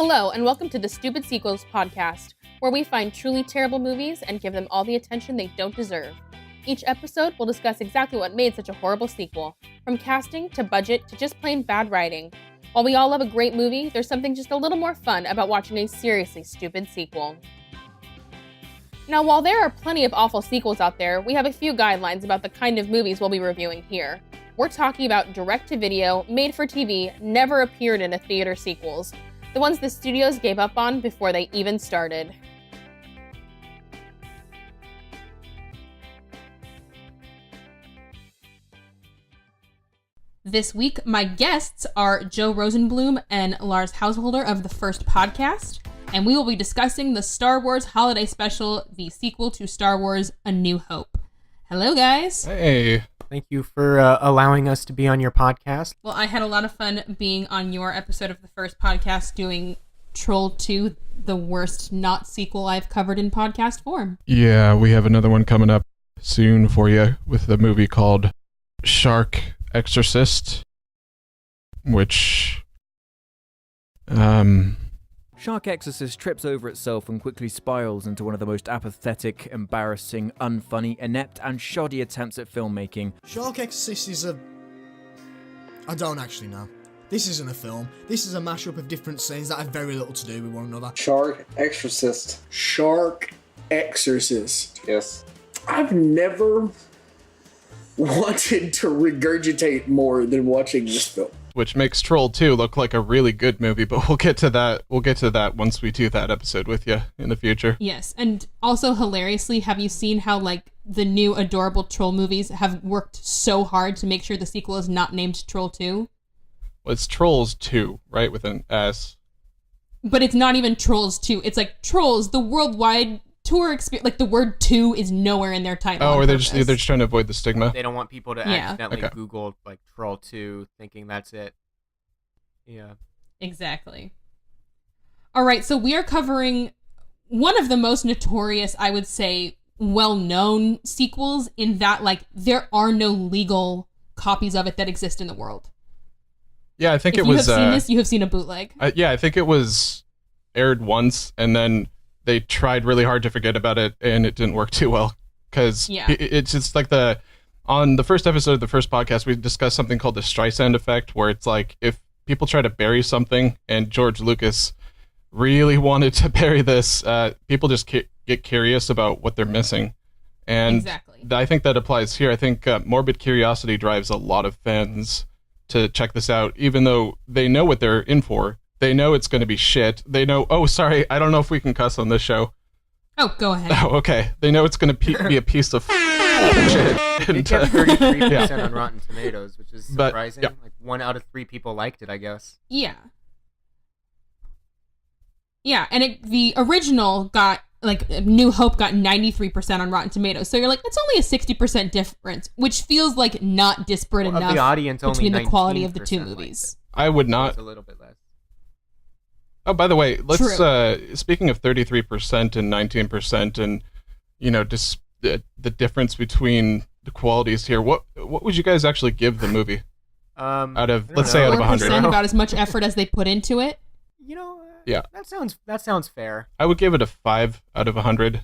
Hello, and welcome to the Stupid Sequels podcast, where we find truly terrible movies and give them all the attention they don't deserve. Each episode will discuss exactly what made such a horrible sequel, from casting to budget to just plain bad writing. While we all love a great movie, there's something just a little more fun about watching a seriously stupid sequel. Now, while there are plenty of awful sequels out there, we have a few guidelines about the kind of movies we'll be reviewing here. We're talking about direct-to-video, made-for-TV, never appeared in a theater sequels. The ones the studios gave up on before they even started. This week, my guests are Joe Rosenblum and Lars Housholder of the First Podcast, and we will be discussing the Star Wars Holiday Special, the sequel to Star Wars A New Hope. Hello, guys. Hey. Thank you for allowing us to be on your podcast. Well, I had a lot of fun being on your episode of the First Podcast doing Troll 2, the worst not sequel I've covered in podcast form. Yeah, we have another one coming up soon for you with a movie called Shark Exorcist, which, Shark Exorcist trips over itself and quickly spirals into one of the most apathetic, embarrassing, unfunny, inept, and shoddy attempts at filmmaking. Shark Exorcist is I don't actually know. This isn't a film. This is a mashup of different scenes that have very little to do with one another. Shark Exorcist. Shark Exorcist. Yes. I've never wanted to regurgitate more than watching this film. which makes Troll 2 look like a really good movie, but we'll get to that. We'll get to that once we do that episode with you in the future. Yes, and also hilariously, have you seen how the new adorable Troll movies have worked so hard to make sure the sequel is not named Troll 2? Well, it's Trolls 2, right, with an S. But it's not even Trolls 2. It's like Trolls, the worldwide tour experience. The word 2 is nowhere in their title. Oh, or they're just trying to avoid the stigma. They don't want people to accidentally Google Troll 2 thinking that's it. Yeah. Exactly. All right, so we are covering one of the most notorious, I would say, well-known sequels in that, there are no legal copies of it that exist in the world. Yeah, I think if it was... If you have seen this, you have seen a bootleg. Yeah, I think it was aired once, and then they tried really hard to forget about it, and it didn't work too well. Because it's just on the first episode of the First Podcast, we discussed something called the Streisand effect, where it's if people try to bury something, and George Lucas really wanted to bury this, people just get curious about what they're missing. And exactly. I think that applies here. I think morbid curiosity drives a lot of fans to check this out, even though they know what they're in for. They know it's going to be shit. They know, oh, sorry, I don't know if we can cuss on this show. Oh, go ahead. Oh, okay. They know it's going to be a piece of shit. It kept 33% on Rotten Tomatoes, which is surprising. But, 1 out of 3 people liked it, I guess. Yeah. Yeah, and the original got, New Hope got 93% on Rotten Tomatoes. So you're that's only a 60% difference, which feels not disparate enough the audience, between only the quality of the two movies. I would not. It's a little bit less. Oh, by the way, let's, speaking of 33% and 19% and, just the difference between the qualities here, what would you guys actually give the movie? Out of, let's say out of 100. About as much effort as they put into it? Yeah. That sounds fair. I would give it a 5 out of 100.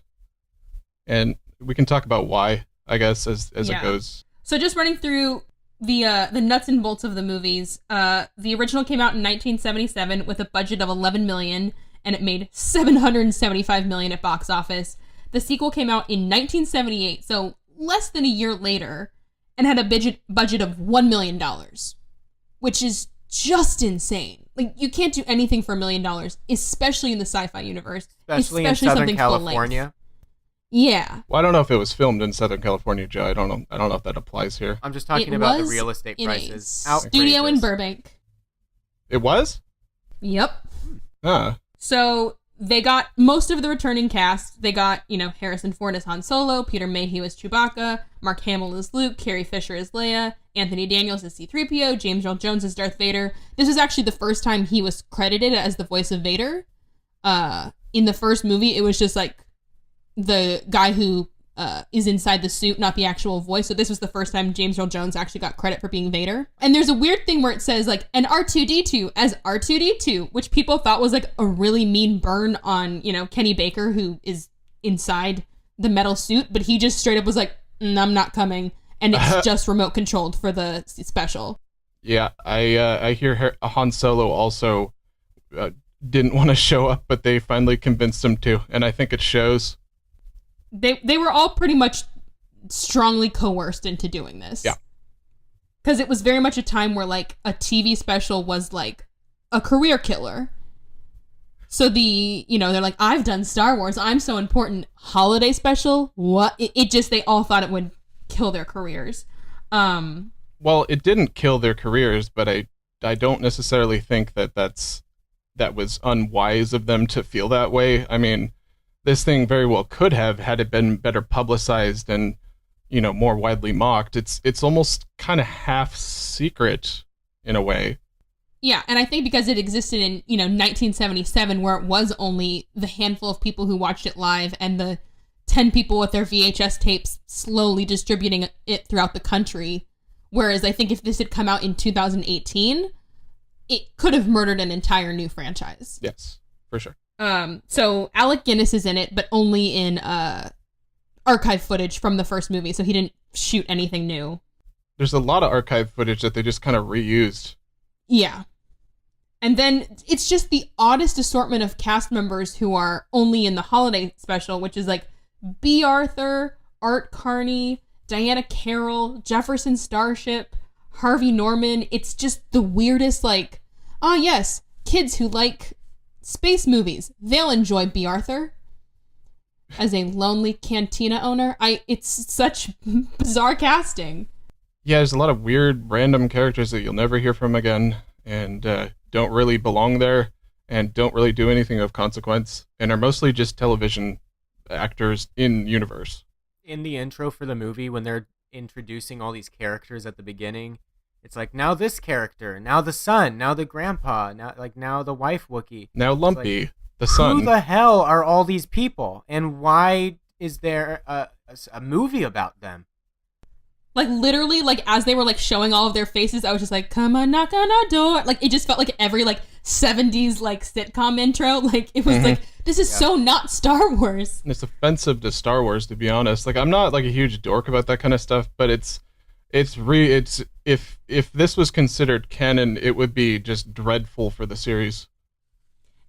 And we can talk about why, I guess, as it goes. So just running through the nuts and bolts of the movies, the original came out in 1977 with a budget of $11 million, and it made $775 million at box office. The sequel came out in 1978, so less than a year later, and had a budget of $1 million, which is just insane. You can't do anything for $1 million, especially in the sci-fi universe. Especially in Southern California. Yeah. Well, I don't know if it was filmed in Southern California, Joe. I don't know if that applies here. I'm just talking about the real estate prices. Studio in Burbank. It was? Yep. Ah. So they got most of the returning cast. They got, Harrison Ford as Han Solo, Peter Mayhew as Chewbacca, Mark Hamill as Luke, Carrie Fisher as Leia, Anthony Daniels as C-3PO, James Earl Jones as Darth Vader. This is actually the first time he was credited as the voice of Vader. In the first movie, it was just the guy who is inside the suit, not the actual voice. So this was the first time James Earl Jones actually got credit for being Vader. And there's a weird thing where it says like an R2-D2 as R2-D2, which people thought was like a really mean burn on, Kenny Baker, who is inside the metal suit, but he just straight up was like, I'm not coming. And it's just remote controlled for the special. Yeah, I hear Han Solo also didn't want to show up, but they finally convinced him to, and I think it shows. They were all pretty much strongly coerced into doing this. Yeah. Because it was very much a time where, like, a TV special was, like, a career killer. So they're like, I've done Star Wars, I'm so important. Holiday special? What? They all thought it would kill their careers. Well, it didn't kill their careers, but I don't necessarily think that was unwise of them to feel that way. I mean, this thing very well could have, had it been better publicized and, more widely mocked. It's almost kind of half secret in a way. Yeah, and I think because it existed in, 1977, where it was only the handful of people who watched it live and the 10 people with their VHS tapes slowly distributing it throughout the country. Whereas I think if this had come out in 2018, it could have murdered an entire new franchise. Yes, for sure. So Alec Guinness is in it, but only in archive footage from the first movie, so he didn't shoot anything new. There's a lot of archive footage that they just kind of reused. Yeah. And then it's just the oddest assortment of cast members who are only in the holiday special, which is like B. Arthur, Art Carney, Diana Carroll, Jefferson Starship, Harvey Norman. It's just the weirdest, like, yes, kids who like space movies, they'll enjoy B. Arthur. As a lonely cantina owner, it's such bizarre casting. Yeah, there's a lot of weird, random characters that you'll never hear from again, and don't really belong there, and don't really do anything of consequence, and are mostly just television actors in universe. In the intro for the movie, when they're introducing all these characters at the beginning, it's like, now this character, now the son, now the grandpa, now the wife Wookiee. Now Lumpy, the son. Who the hell are all these people? And why is there a movie about them? Like, literally, like, as they were, like, showing all of their faces, I was just like, come on, knock on our door. Like, it just felt like every, like, 70s, like, sitcom intro. Like, it was like, this is so not Star Wars. It's offensive to Star Wars, to be honest. Like, I'm not, like, a huge dork about that kind of stuff, but if this was considered canon, it would be just dreadful for the series.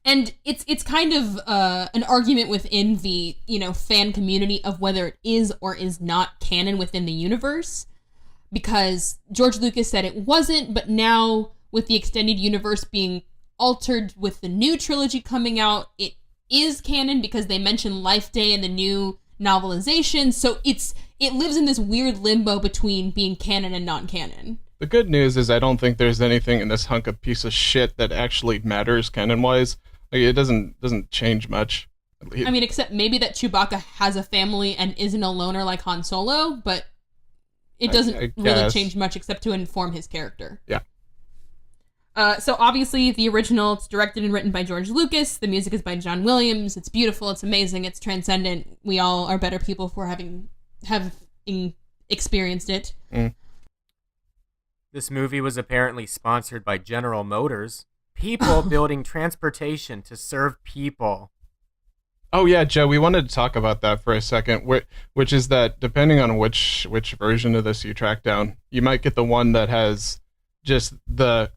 And it's kind of an argument within the, fan community of whether it is or is not canon within the universe. Because George Lucas said it wasn't, but now with the extended universe being altered with the new trilogy coming out, it is canon because they mention Life Day in the new novelization. So it lives in this weird limbo between being canon and non-canon. The good news is I don't think there's anything in this hunk of piece of shit that actually matters canon-wise. Like, it doesn't change much. I mean, except maybe that Chewbacca has a family and isn't a loner like Han Solo, but it doesn't really change much except to inform his character. Yeah. So obviously the original, it's directed and written by George Lucas. The music is by John Williams. It's beautiful. It's amazing. It's transcendent. We all are better people for having experienced it. Mm. This movie was apparently sponsored by General Motors. People building transportation to serve people. Oh yeah, Joe, we wanted to talk about that for a second, which is that depending on which version of this you track down, you might get the one that has just the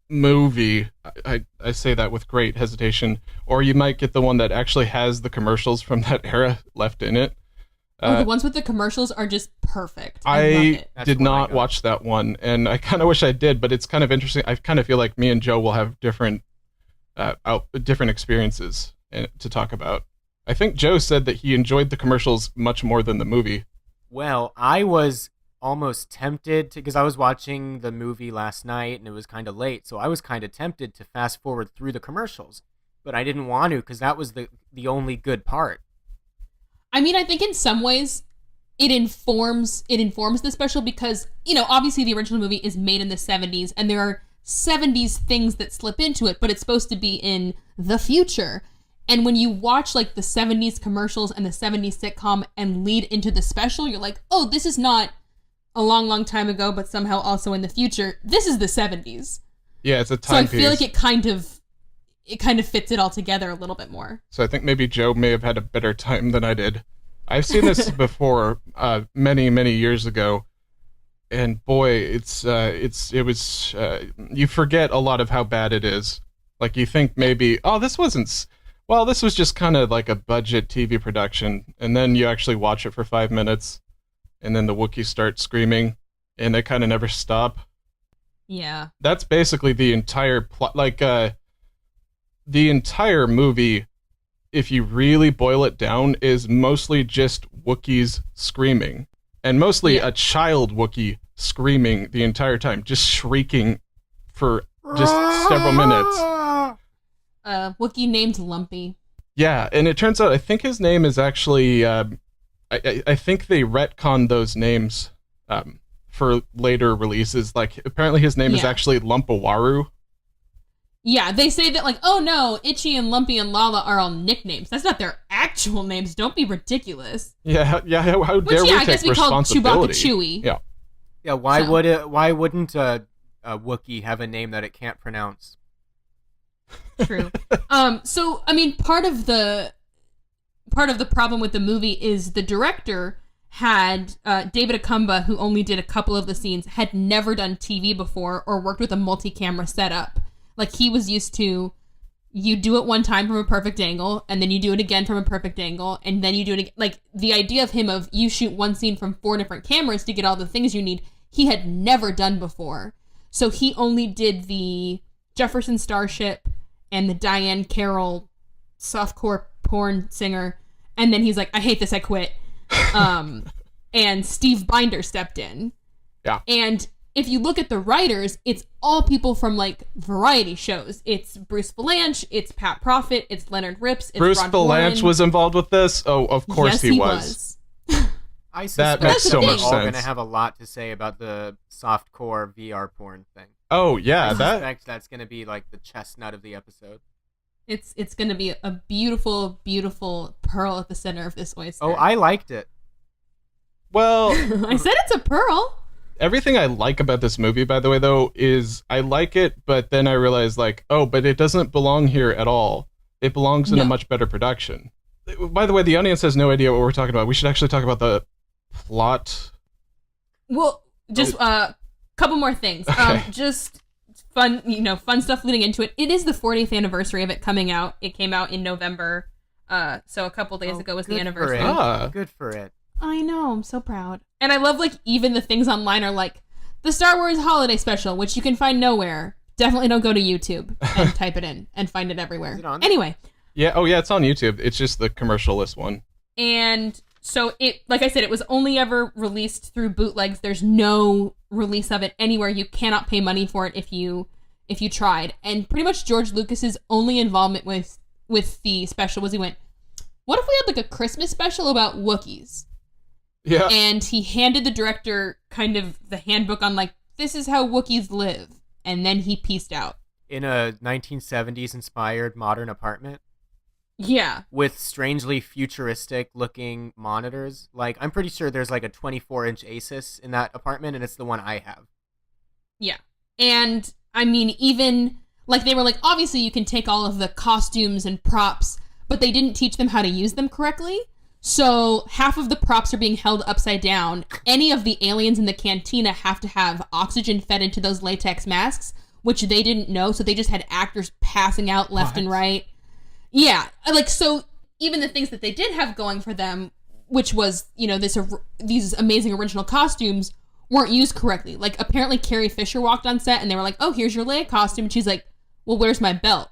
movie. I say that with great hesitation, or you might get the one that actually has the commercials from that era left in it. The ones with the commercials are just perfect. I did not watch that one, and I kind of wish I did, but it's kind of interesting. I kind of feel like me and Joe will have different experiences to talk about. I think Joe said that he enjoyed the commercials much more than the movie. Well, I was almost tempted to, because I was watching the movie last night and it was kind of late, so I was kind of tempted to fast forward through the commercials, but I didn't want to because that was the only good part. I mean, I think in some ways it informs the special because, obviously the original movie is made in the 70s and there are 70s things that slip into it, but it's supposed to be in the future. And when you watch like the 70s commercials and the 70s sitcom and lead into the special, you're like, oh, this is not a long, long time ago, but somehow also in the future. This is the 70s. Yeah, it's a time piece. So I feel like it kind of fits it all together a little bit more. So I think maybe Joe may have had a better time than I did. I've seen this before, many, many years ago. And boy, it was you forget a lot of how bad it is. Like you think maybe, oh, this was just kind of like a budget TV production, and then you actually watch it for 5 minutes, and then the Wookiees start screaming, and they kind of never stop. Yeah. That's basically the entire plot. Like the entire movie, if you really boil it down, is mostly just Wookiees screaming. And mostly a child Wookiee screaming the entire time, just shrieking for just several minutes. Wookiee named Lumpy. Yeah, and it turns out I think his name is actually I think they retconned those names for later releases. Like apparently his name is actually Lumpawaru. Yeah, they say that like, oh no, Itchy and Lumpy and Lala are all nicknames. That's not their actual names. Don't be ridiculous. Yeah, how dare we take responsibility? Called Chewbacca Chewie. Yeah. Yeah, why wouldn't a Wookiee have a name that it can't pronounce? True. So I mean, part of the problem with the movie is the director had David Akumba, who only did a couple of the scenes, had never done TV before or worked with a multi-camera setup. Like he was used to, you do it one time from a perfect angle, and then you do it again from a perfect angle, and then you do it again. Like the idea of him of you shoot one scene from 4 different cameras to get all the things you need, he had never done before. So he only did the Jefferson Starship and the Diane Carroll softcore porn singer, and then he's like, I hate this, I quit. And Steve Binder stepped in. Yeah. And if you look at the writers, it's all people from like variety shows. It's Bruce Vilanch, it's Pat Prophet, it's Leonard Rips, it's Bruce Ron Vilanch Warren. was involved with this? Oh, of course yes, he was. I suspect that makes so much sense. We're going to have a lot to say about the softcore VR porn thing. Oh, yeah. I suspect that's going to be like the chestnut of the episode. It's going to be a beautiful, beautiful pearl at the center of this oyster. Oh, I liked it. Well, I said it's a pearl. Everything I like about this movie, by the way, though, is I like it, but then I realize, like, oh, but it doesn't belong here at all. It belongs in a much better production. By the way, the audience has no idea what we're talking about. We should actually talk about the plot. Well, just a couple more things. Okay. Just fun stuff leading into it. It is the 40th anniversary of it coming out. It came out in November. So a couple days ago was the anniversary. Good for it. I know, I'm so proud. And I love, like, even the things online are like, the Star Wars Holiday Special, which you can find nowhere. Definitely don't go to YouTube and type it in and find it everywhere. Is it on? Anyway. Yeah, oh yeah, it's on YouTube. It's just the commercial-less one. And so it, like I said, it was only ever released through bootlegs. There's no release of it anywhere. You cannot pay money for it if you tried. And pretty much George Lucas's only involvement with the special was he went, what if we had like a Christmas special about Wookiees? Yeah. And he handed the director kind of the handbook on like, this is how Wookiees live. And then he peaced out. In a 1970s inspired modern apartment? Yeah. With strangely futuristic looking monitors. Like, I'm pretty sure there's like a 24-inch Asus in that apartment, and it's the one I have. Yeah. And I mean, even like they were like, obviously you can take all of the costumes and props, but they didn't teach them how to use them correctly. So half of the props are being held upside down. Any of the aliens in the cantina have to have oxygen fed into those latex masks, which they didn't know. So they just had actors passing out left and right. Yeah. Like, so even the things that they did have going for them, which was, these amazing original costumes, weren't used correctly. Like, apparently Carrie Fisher walked on set and they were like, oh, here's your Leia costume. And she's like, well, where's my belt?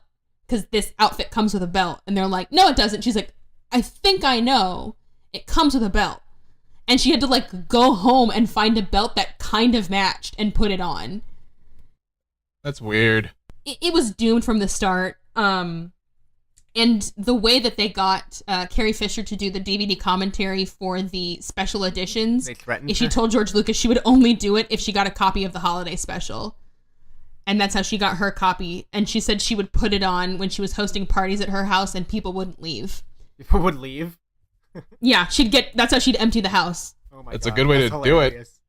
Because this outfit comes with a belt. And they're like, no, it doesn't. She's like, I think I know. It comes with a belt. And she had to, like, go home and find a belt that kind of matched and put it on. That's weird. It was doomed from the start. And the way that they got Carrie Fisher to do the DVD commentary for the special editions, they threatened she her. told George Lucas she would only do it if she got a copy of the holiday special. And that's how she got her copy. And she said she would put it on when she was hosting parties at her house and people wouldn't leave. People would leave? Yeah, that's how she'd empty the house. Oh my It's God, a good way to hilarious.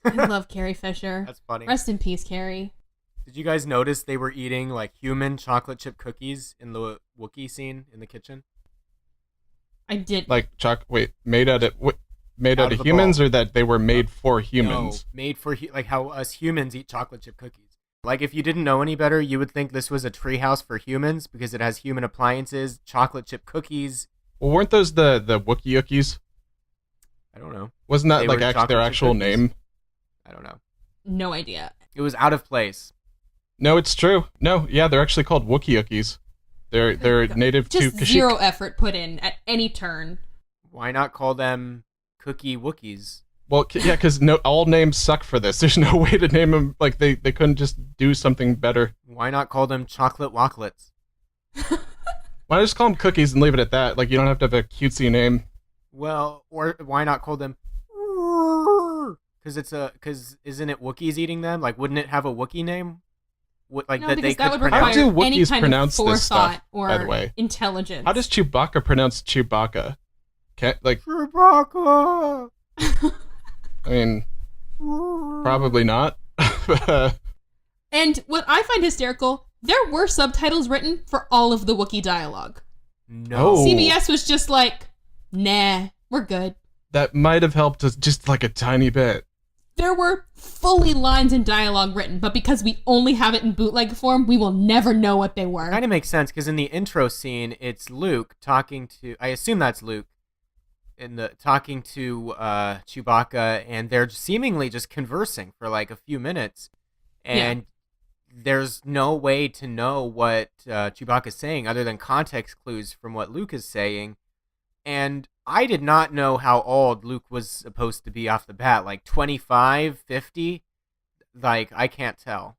do it. I love Carrie Fisher. That's funny. Rest in peace, Carrie. Did you guys notice they were eating like human chocolate chip cookies in the Wookiee scene in the kitchen? I did. Like made out of humans, or that they were made for humans? No, made for like how us humans eat chocolate chip cookies. Like if you didn't know any better, you would think this was a treehouse for humans because it has human appliances, chocolate chip cookies. Well, weren't those the Wookiee Yookies? I don't know. Wasn't that They like were their chocolate chip actual cookies. name? I don't know. No idea. It was out of place. No, it's true. No, yeah, they're actually called Wookiee Yookies. They're native to Just Kashyyyk. zero effort put in at any turn. Why not call them Cookie Wookiees? Well, yeah, because all names suck for this. There's no way to name them. Like they couldn't just do something better. Why not call them Chocolate Wocklets? Why not just call them cookies and leave it at that? Like you don't have to have a cutesy name. Well, or why not call them? Because isn't it Wookiees eating them? Like, wouldn't it have a Wookiee name? Like No, that because they that could would pronounce? require How do any Wookiees kind pronounce of this forethought stuff, or by the way? intelligence. How does Chewbacca pronounce Chewbacca? Chewbacca. I mean, probably not. And what I find hysterical, there were subtitles written for all of the Wookiee dialogue. No. Oh. CBS was just like, nah, we're good. That might have helped us just like a tiny bit. There were fully lines and dialogue written, but because we only have it in bootleg form, we will never know what they were. Kind of makes sense because in the intro scene, it's Luke talking to. I assume that's Luke. Talking to Chewbacca, and they're seemingly just conversing for like a few minutes, and there's no way to know what Chewbacca's saying other than context clues from what Luke is saying. And I did not know how old Luke was supposed to be off the bat, like 25, 50. Like, I can't tell.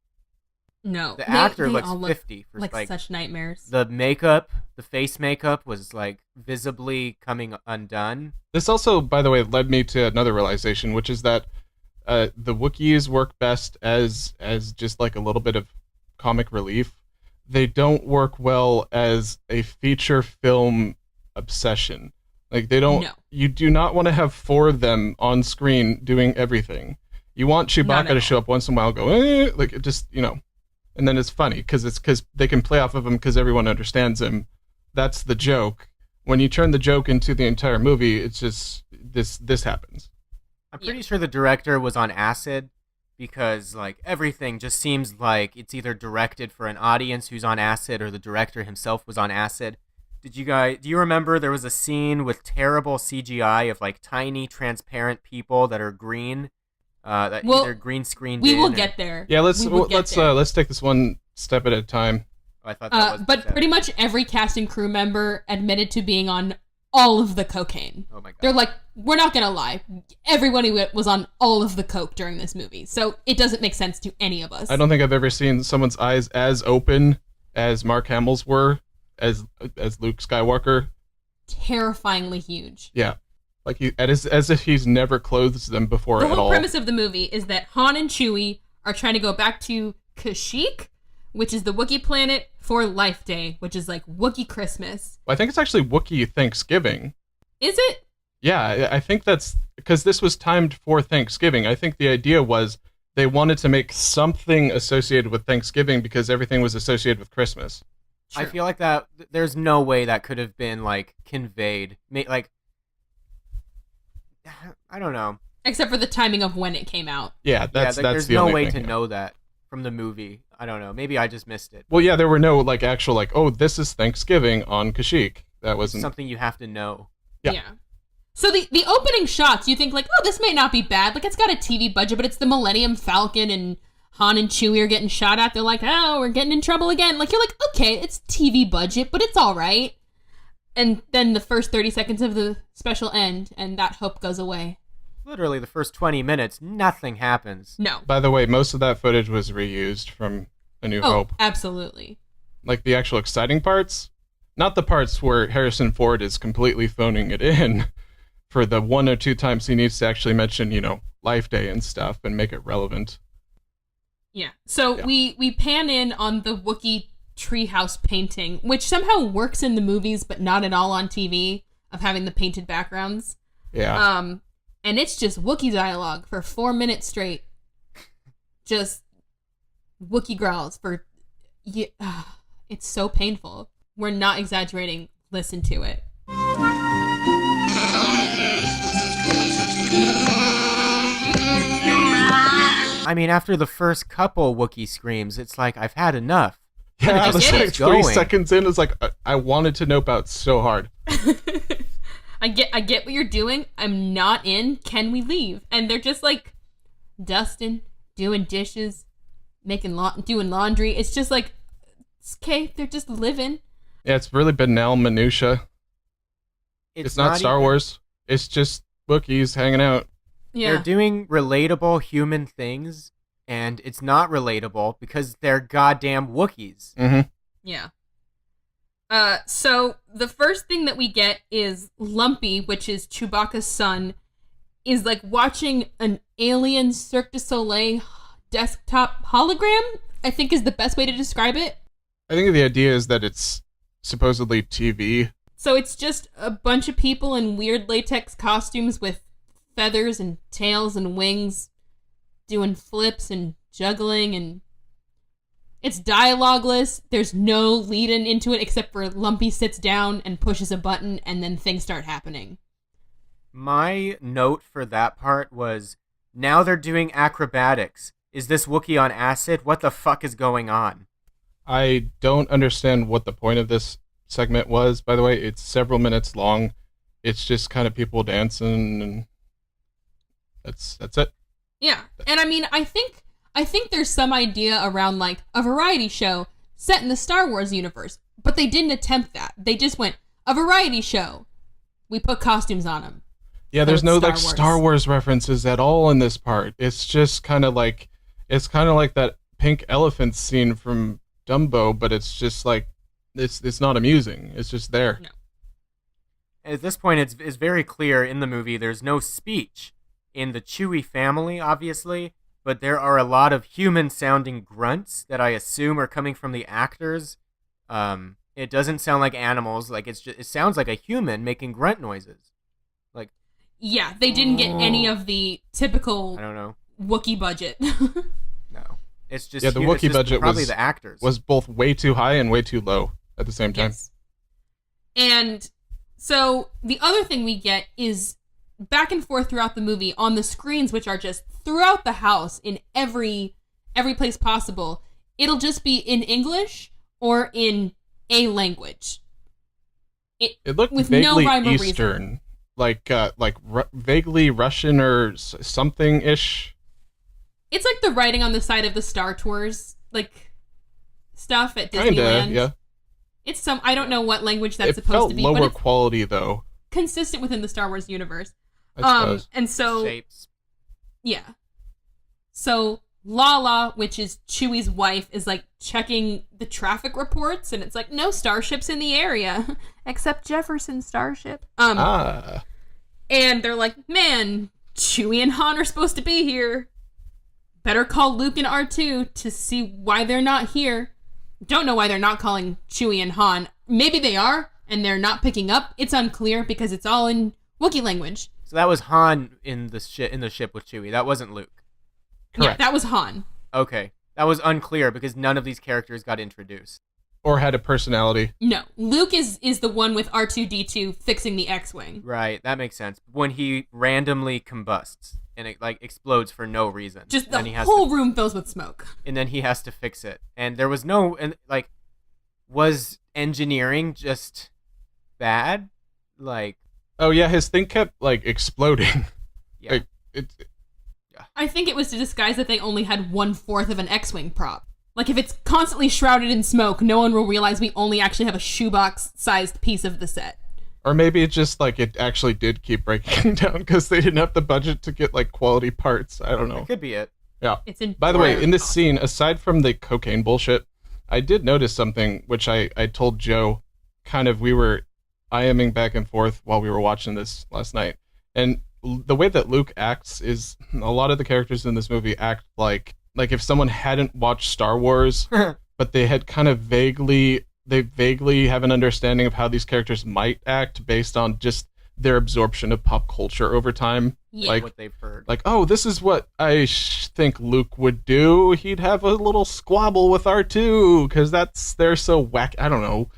No. The actor they looks all look 50. For, like such nightmares. The makeup, the face makeup was like visibly coming undone. This also, by the way, led me to another realization, which is that the Wookiees work best as just like a little bit of comic relief. They don't work well as a feature film obsession. Like they don't. No. You do not want to have four of them on screen doing everything. You want Chewbacca to show up once in a while, go like it just and then it's funny because they can play off of him because everyone understands him. That's the joke. When you turn the joke into the entire movie, it's just this happens. I'm pretty sure the director was on acid because like everything just seems like it's either directed for an audience who's on acid or the director himself was on acid. Do you remember there was a scene with terrible CGI of like tiny transparent people that are green, either green screened we in will or... get there. Yeah, let's take this one step at a time. Oh, I thought that was but pretty much every cast and crew member admitted to being on all of the cocaine. Oh my god. They're like, we're not gonna lie, everybody was on all of the coke during this movie, so it doesn't make sense to any of us. I don't think I've ever seen someone's eyes as open as Mark Hamill's were as Luke Skywalker. Terrifyingly huge. Yeah, like as if he's never clothed them before The at all. The whole premise of the movie is that Han and Chewie are trying to go back to Kashyyyk, which is the Wookiee planet, for Life Day, which is like Wookiee Christmas. Well, I think it's actually Wookiee Thanksgiving. Is it? Yeah, I think that's because this was timed for Thanksgiving. I think the idea was they wanted to make something associated with Thanksgiving because everything was associated with Christmas. I feel like that there's no way that could have been like conveyed. Like, I don't know. Except for the timing of when it came out. Yeah, that's there's the no only way thing, to know that from the movie. I don't know. Maybe I just missed it. Well, yeah, there were no like actual like, oh, this is Thanksgiving on Kashyyyk. That wasn't something you have to know. Yeah. So the opening shots, you think like, oh, this may not be bad. Like it's got a TV budget, but it's the Millennium Falcon and Han and Chewie are getting shot at. They're like, oh, we're getting in trouble again. Like you're like, okay, it's TV budget, but it's all right. And then the first 30 seconds of the special end, and that hope goes away. Literally the first 20 minutes, nothing happens. No. By the way, most of that footage was reused from A New Hope. Absolutely. Like the actual exciting parts, not the parts where Harrison Ford is completely phoning it in for the one or two times he needs to actually mention, Life Day and stuff and make it relevant. Yeah. So we pan in on the Wookiee treehouse painting, which somehow works in the movies, but not at all on TV, of having the painted backgrounds. Yeah. And it's just Wookiee dialogue for 4 minutes straight. Just Wookiee growls for... Yeah, it's so painful. We're not exaggerating. Listen to it. I mean, after the first couple Wookiee screams, it's like, I've had enough. Yeah, just like keeps 3 going. seconds in, it's like, I wanted to nope out so hard. I get what you're doing. I'm not in. Can we leave? And they're just like dusting, doing dishes, doing laundry. It's just like, it's okay. They're just living. Yeah, it's really banal minutia. It's not Star Wars. It's just Wookiees hanging out. Yeah. They're doing relatable human things, and it's not relatable because they're goddamn Wookiees. Mm-hmm. Yeah. So the first thing that we get is Lumpy, which is Chewbacca's son, is like watching an alien Cirque du Soleil desktop hologram, I think is the best way to describe it. I think the idea is that it's supposedly TV. So it's just a bunch of people in weird latex costumes with feathers and tails and wings doing flips and juggling, and it's dialogueless. There's no lead-in into it except for Lumpy sits down and pushes a button and then things start happening. My note for that part was, now they're doing acrobatics. Is this Wookiee on acid? What the fuck is going on? I don't understand what the point of this segment was, by the way. It's several minutes long. It's just kind of people dancing, and that's it. Yeah. And I mean, I think there's some idea around like a variety show set in the Star Wars universe, but they didn't attempt that. They just went, a variety show. We put costumes on them. Yeah, there's no like Star Wars references at all in this part. It's just kind of like that pink elephant scene from Dumbo, but it's just like it's not amusing. It's just there. No. At this point, it's very clear in the movie there's no speech in the Chewie family, obviously, but there are a lot of human-sounding grunts that I assume are coming from the actors. It doesn't sound like animals. Like it sounds like a human making grunt noises. Like, yeah, they didn't get any of the typical I don't know Wookiee budget. No, it's just the Wookiee budget probably the actors was both way too high and way too low at the same time. Yes. And so the other thing we get is back and forth throughout the movie on the screens, which are just throughout the house in every place possible. It'll just be in English or in a language. It looked with vaguely no rhyme or Eastern, vaguely Russian or something-ish. It's like the writing on the side of the Star Tours, like, stuff at Disneyland. Kinda, yeah. It's I don't know what language that's it supposed to be, felt but lower it's quality, though. consistent within the Star Wars universe. I suppose. And so, shapes. yeah. So Lala, which is Chewie's wife, is like checking the traffic reports, and it's like, no starships in the area, except Jefferson's starship. And they're like, man, Chewie and Han are supposed to be here. Better call Luke and R2 to see why they're not here. Don't know why they're not calling Chewie and Han. Maybe they are, and they're not picking up. It's unclear because it's all in Wookiee language. So that was Han in the ship with Chewie. That wasn't Luke. Correct. Yeah, that was Han. Okay. That was unclear because none of these characters got introduced. Or had a personality. No. Luke is the one with R2-D2 fixing the X-Wing. Right, that makes sense. When he randomly combusts and it like explodes for no reason. Just the whole room fills with smoke. And then he has to fix it. And there was no was engineering just bad? Like, oh yeah, his thing kept like exploding. Yeah. I think it was to disguise that they only had 1/4 of an X-Wing prop. Like, if it's constantly shrouded in smoke, no one will realize we only actually have a shoebox-sized piece of the set. Or maybe it's just like it actually did keep breaking down because they didn't have the budget to get like quality parts. I don't know. That could be it. Yeah. By the way, in this scene, aside from the cocaine bullshit, I did notice something which I told Joe. Kind of, we were IMing back and forth while we were watching this last night, and the way that Luke acts is a lot of the characters in this movie act like like if someone hadn't watched Star Wars, but they had kind of vaguely have an understanding of how these characters might act based on just their absorption of pop culture over time. Yeah. Like what they've heard. Like, oh, this is what I think Luke would do. He'd have a little squabble with R2 because they're so whack. I don't know.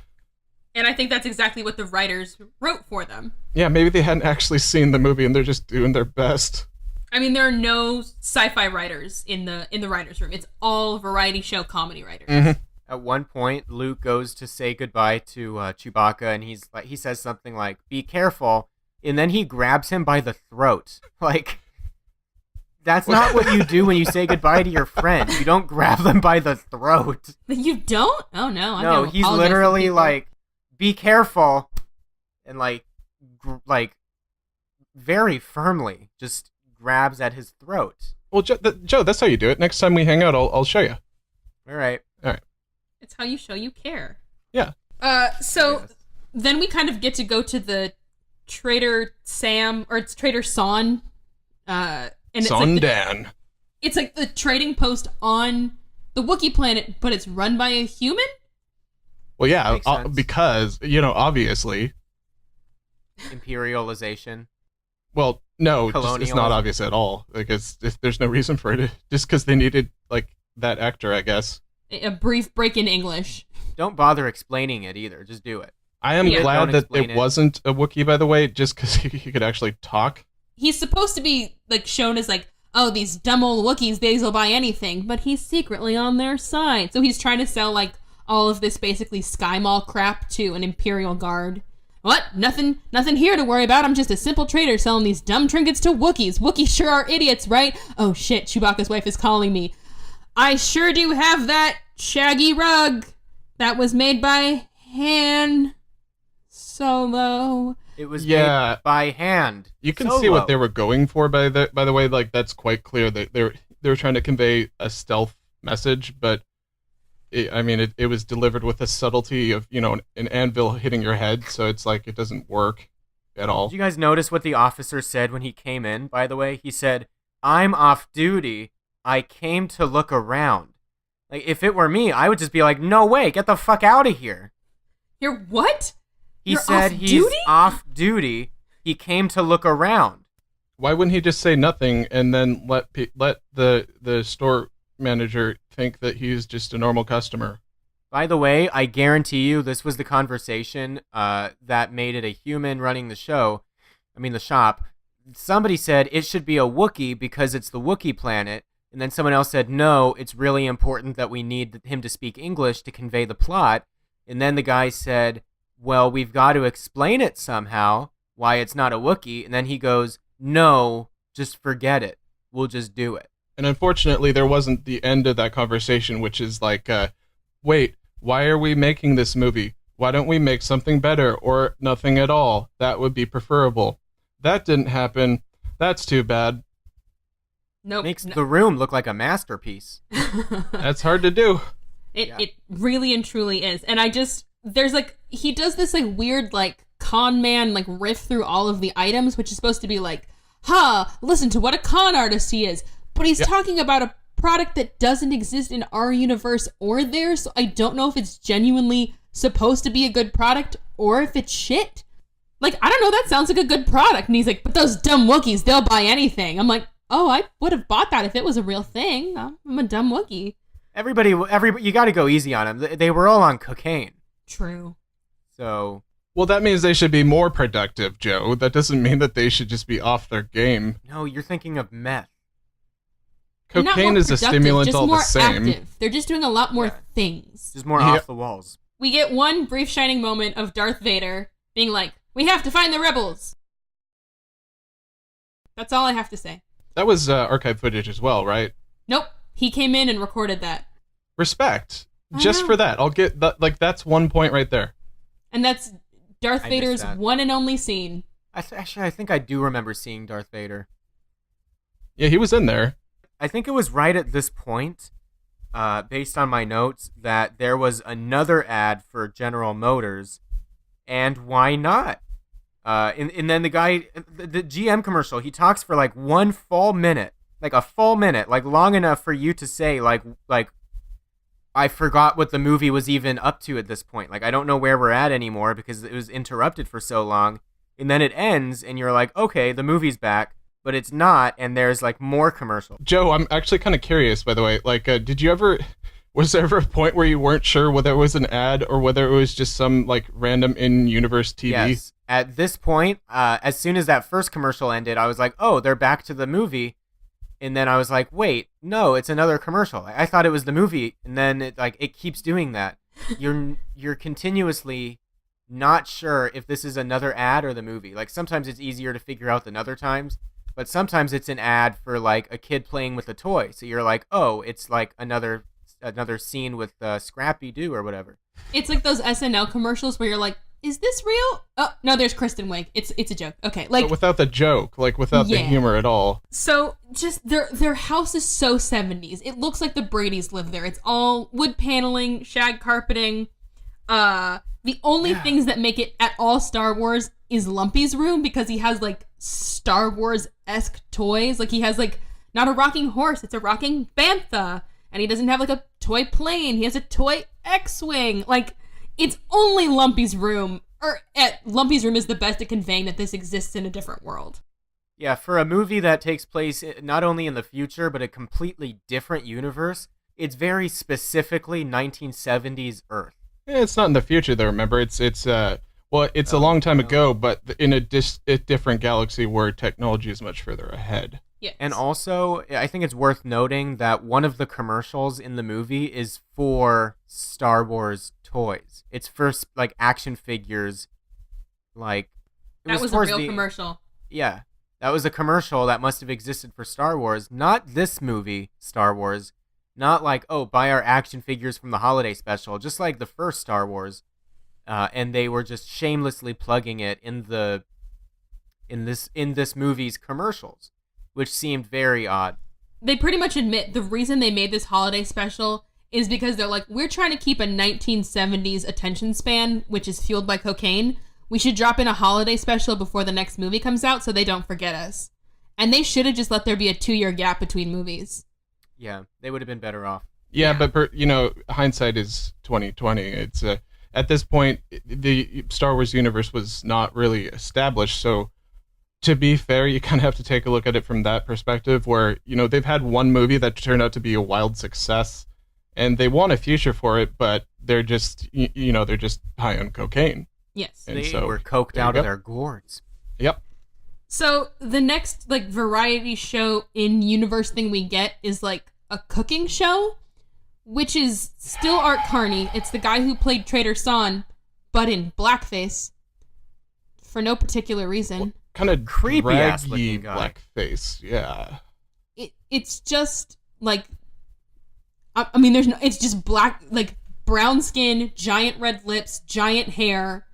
And I think that's exactly what the writers wrote for them. Yeah, maybe they hadn't actually seen the movie and they're just doing their best. I mean, there are no sci-fi writers in the writers' room. It's all variety show comedy writers. Mm-hmm. At one point, Luke goes to say goodbye to Chewbacca, and he says something like, "Be careful," and then he grabs him by the throat. Like, that's not what you do when you say goodbye to your friend. You don't grab them by the throat. You don't? Oh no! No, he's literally like, "Be careful," and like very firmly just grabs at his throat. Well, Joe, that's how you do it. Next time we hang out, I'll show you. All right. It's how you show you care. Yeah. So then we kind of get to go to the Trader Sam, or it's Trader Son. And it's Sondan. It's like the trading post on the Wookiee planet, but it's run by a human? Well, yeah, because, obviously. Imperialization. Well, no, it's not obvious at all. Like, there's no reason for it. Just because they needed, like, that actor, I guess. A brief break in English. Don't bother explaining it either. Just do it. I am glad that it wasn't a Wookiee, by the way, just because he could actually talk. He's supposed to be like shown as like, oh, these dumb old Wookiees, they'll buy anything, but he's secretly on their side. So he's trying to sell like all of this basically Sky Mall crap to an Imperial guard. What? Nothing here to worry about. I'm just a simple trader selling these dumb trinkets to Wookiees. Wookiees sure are idiots, right? Oh shit, Chewbacca's wife is calling me. I sure do have that shaggy rug that was made by Han Solo. It was made by hand. You can see what they were going for by the way. Like, that's quite clear that they were trying to convey a stealth message, but it was delivered with a subtlety of an anvil hitting your head, so it's like it doesn't work at all. Did you guys notice what the officer said when he came in? By the way, he said, "I'm off duty. I came to look around." Like, if it were me, I would just be like, "No way, get the fuck out of here." You're what? He said he's off duty. He came to look around. Why wouldn't he just say nothing and then let the store manager think that he's just a normal customer? By the way, I guarantee you this was the conversation that made it a human running the shop. Somebody said it should be a Wookiee because it's the Wookiee planet. And then someone else said, no, it's really important that we need him to speak English to convey the plot. And then the guy said, well, we've got to explain it somehow, why it's not a Wookiee. And then he goes, no, just forget it. We'll just do it. And unfortunately, there wasn't the end of that conversation, which is like, wait, why are we making this movie? Why don't we make something better or nothing at all? That would be preferable. That didn't happen. That's too bad. Nope. Makes the room look like a masterpiece. That's hard to do. It really and truly is. And he does this like weird like con man like riff through all of the items, which is supposed to be like, listen to what a con artist he is. But he's talking about a product that doesn't exist in our universe or theirs, so I don't know if it's genuinely supposed to be a good product or if it's shit. Like, I don't know, that sounds like a good product. And he's like, but those dumb Wookiees, they'll buy anything. I'm like, oh, I would have bought that if it was a real thing. I'm a dumb Wookiee. Everybody, you got to go easy on them. They were all on cocaine. True. So... Well, that means they should be more productive, Joe. That doesn't mean that they should just be off their game. No, you're thinking of meth. Cocaine is a stimulant all the same. Active. They're just doing a lot more things. Just more off the walls. We get one brief shining moment of Darth Vader being like, we have to find the rebels. That's all I have to say. That was archive footage as well, right? Nope. He came in and recorded that. Respect. Just for that. I'll get that. Like, that's 1 point right there. And that's Darth Vader's one and only scene. Actually, I think I do remember seeing Darth Vader. Yeah, he was in there. I think it was right at this point, based on my notes, that there was another ad for General Motors, and why not? And then the guy, the GM commercial, he talks for like one full minute like a full minute, like long enough for you to say like I forgot what the movie was even up to at this point. Like I don't know where we're at anymore because it was interrupted for so long. And then it ends and you're like, okay, the movie's back, but it's not, and there's like more commercials. Joe, I'm actually kind of curious, by the way. Like, was there ever a point where you weren't sure whether it was an ad or whether it was just some like random in-universe TV? Yes. At this point, as soon as that first commercial ended, I was like, oh, they're back to the movie. And then I was like, wait, no, it's another commercial. I thought it was the movie. And then it keeps doing that. You're continuously not sure if this is another ad or the movie. Like sometimes it's easier to figure out than other times, but sometimes it's an ad for like a kid playing with a toy. So you're like, oh, it's like another scene with Scrappy Doo or whatever. It's like those SNL commercials where you're like, is this real? Oh, no, there's Kristen Wiig. It's a joke. Okay, like, but without the joke, like without the humor at all. So just their house is so 70s. It looks like the Bradys live there. It's all wood paneling, shag carpeting. The only things that make it at all Star Wars is Lumpy's room because he has like Star Wars-esque toys. Like he has like not a rocking horse, it's a rocking bantha. And he doesn't have like a toy plane. He has a toy X-Wing. Like it's only Lumpy's room. Lumpy's room is the best at conveying that this exists in a different world. Yeah, for a movie that takes place not only in the future, but a completely different universe, it's very specifically 1970s Earth. Yeah, it's not in the future though, remember? It's a long time ago, but in a different galaxy where technology is much further ahead. Yes. And also, I think it's worth noting that one of the commercials in the movie is for Star Wars toys. It's for like action figures. Like that was a real commercial. Yeah, that was a commercial that must have existed for Star Wars. Not this movie, Star Wars. Not like, oh, buy our action figures from the holiday special. Just like the first Star Wars, and they were just shamelessly plugging it in this movie's commercials, which seemed very odd. They pretty much admit the reason they made this holiday special is because they're like, we're trying to keep a 1970s attention span, which is fueled by cocaine. We should drop in a holiday special before the next movie comes out so they don't forget us. And they should have just let there be a 2-year gap between movies. Yeah, they would have been better off. Yeah, but hindsight is 2020. It's at this point the Star Wars universe was not really established, so to be fair, you kind of have to take a look at it from that perspective where, they've had one movie that turned out to be a wild success and they want a future for it, but they're just, they're just high on cocaine. Yes. And they were coked out of their gourds. Yep. So the next variety show in universe thing we get is a cooking show, which is still Art Carney. It's the guy who played Trader San, but in blackface for no particular reason. What kind of creepy ass looking guy. Blackface, yeah. It's just it's just black, brown skin, giant red lips, giant hair.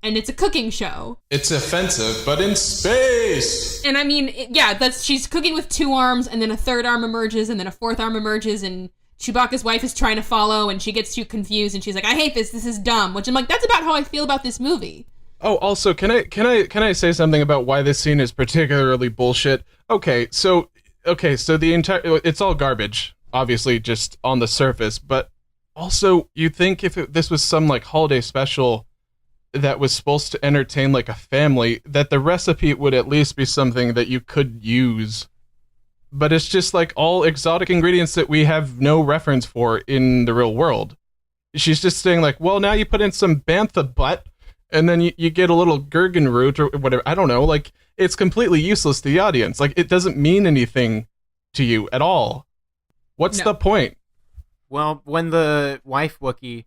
And it's a cooking show. It's offensive, but in space. And she's cooking with 2 arms, and then a third arm emerges, and then a fourth arm emerges, and Chewbacca's wife is trying to follow, and she gets too confused, and she's like, I hate this is dumb. Which I'm like, that's about how I feel about this movie. Oh, also, can I say something about why this scene is particularly bullshit? Okay, so the entire, it's all garbage, obviously, just on the surface, but also, you think if this was some holiday special that was supposed to entertain a family, that the recipe would at least be something that you could use. But it's just all exotic ingredients that we have no reference for in the real world. She's just saying well, now you put in some bantha butt, and then you get a little gherkin root or whatever. I don't know. It's completely useless to the audience. It doesn't mean anything to you at all. What's the point? Well, when the wife Wookiee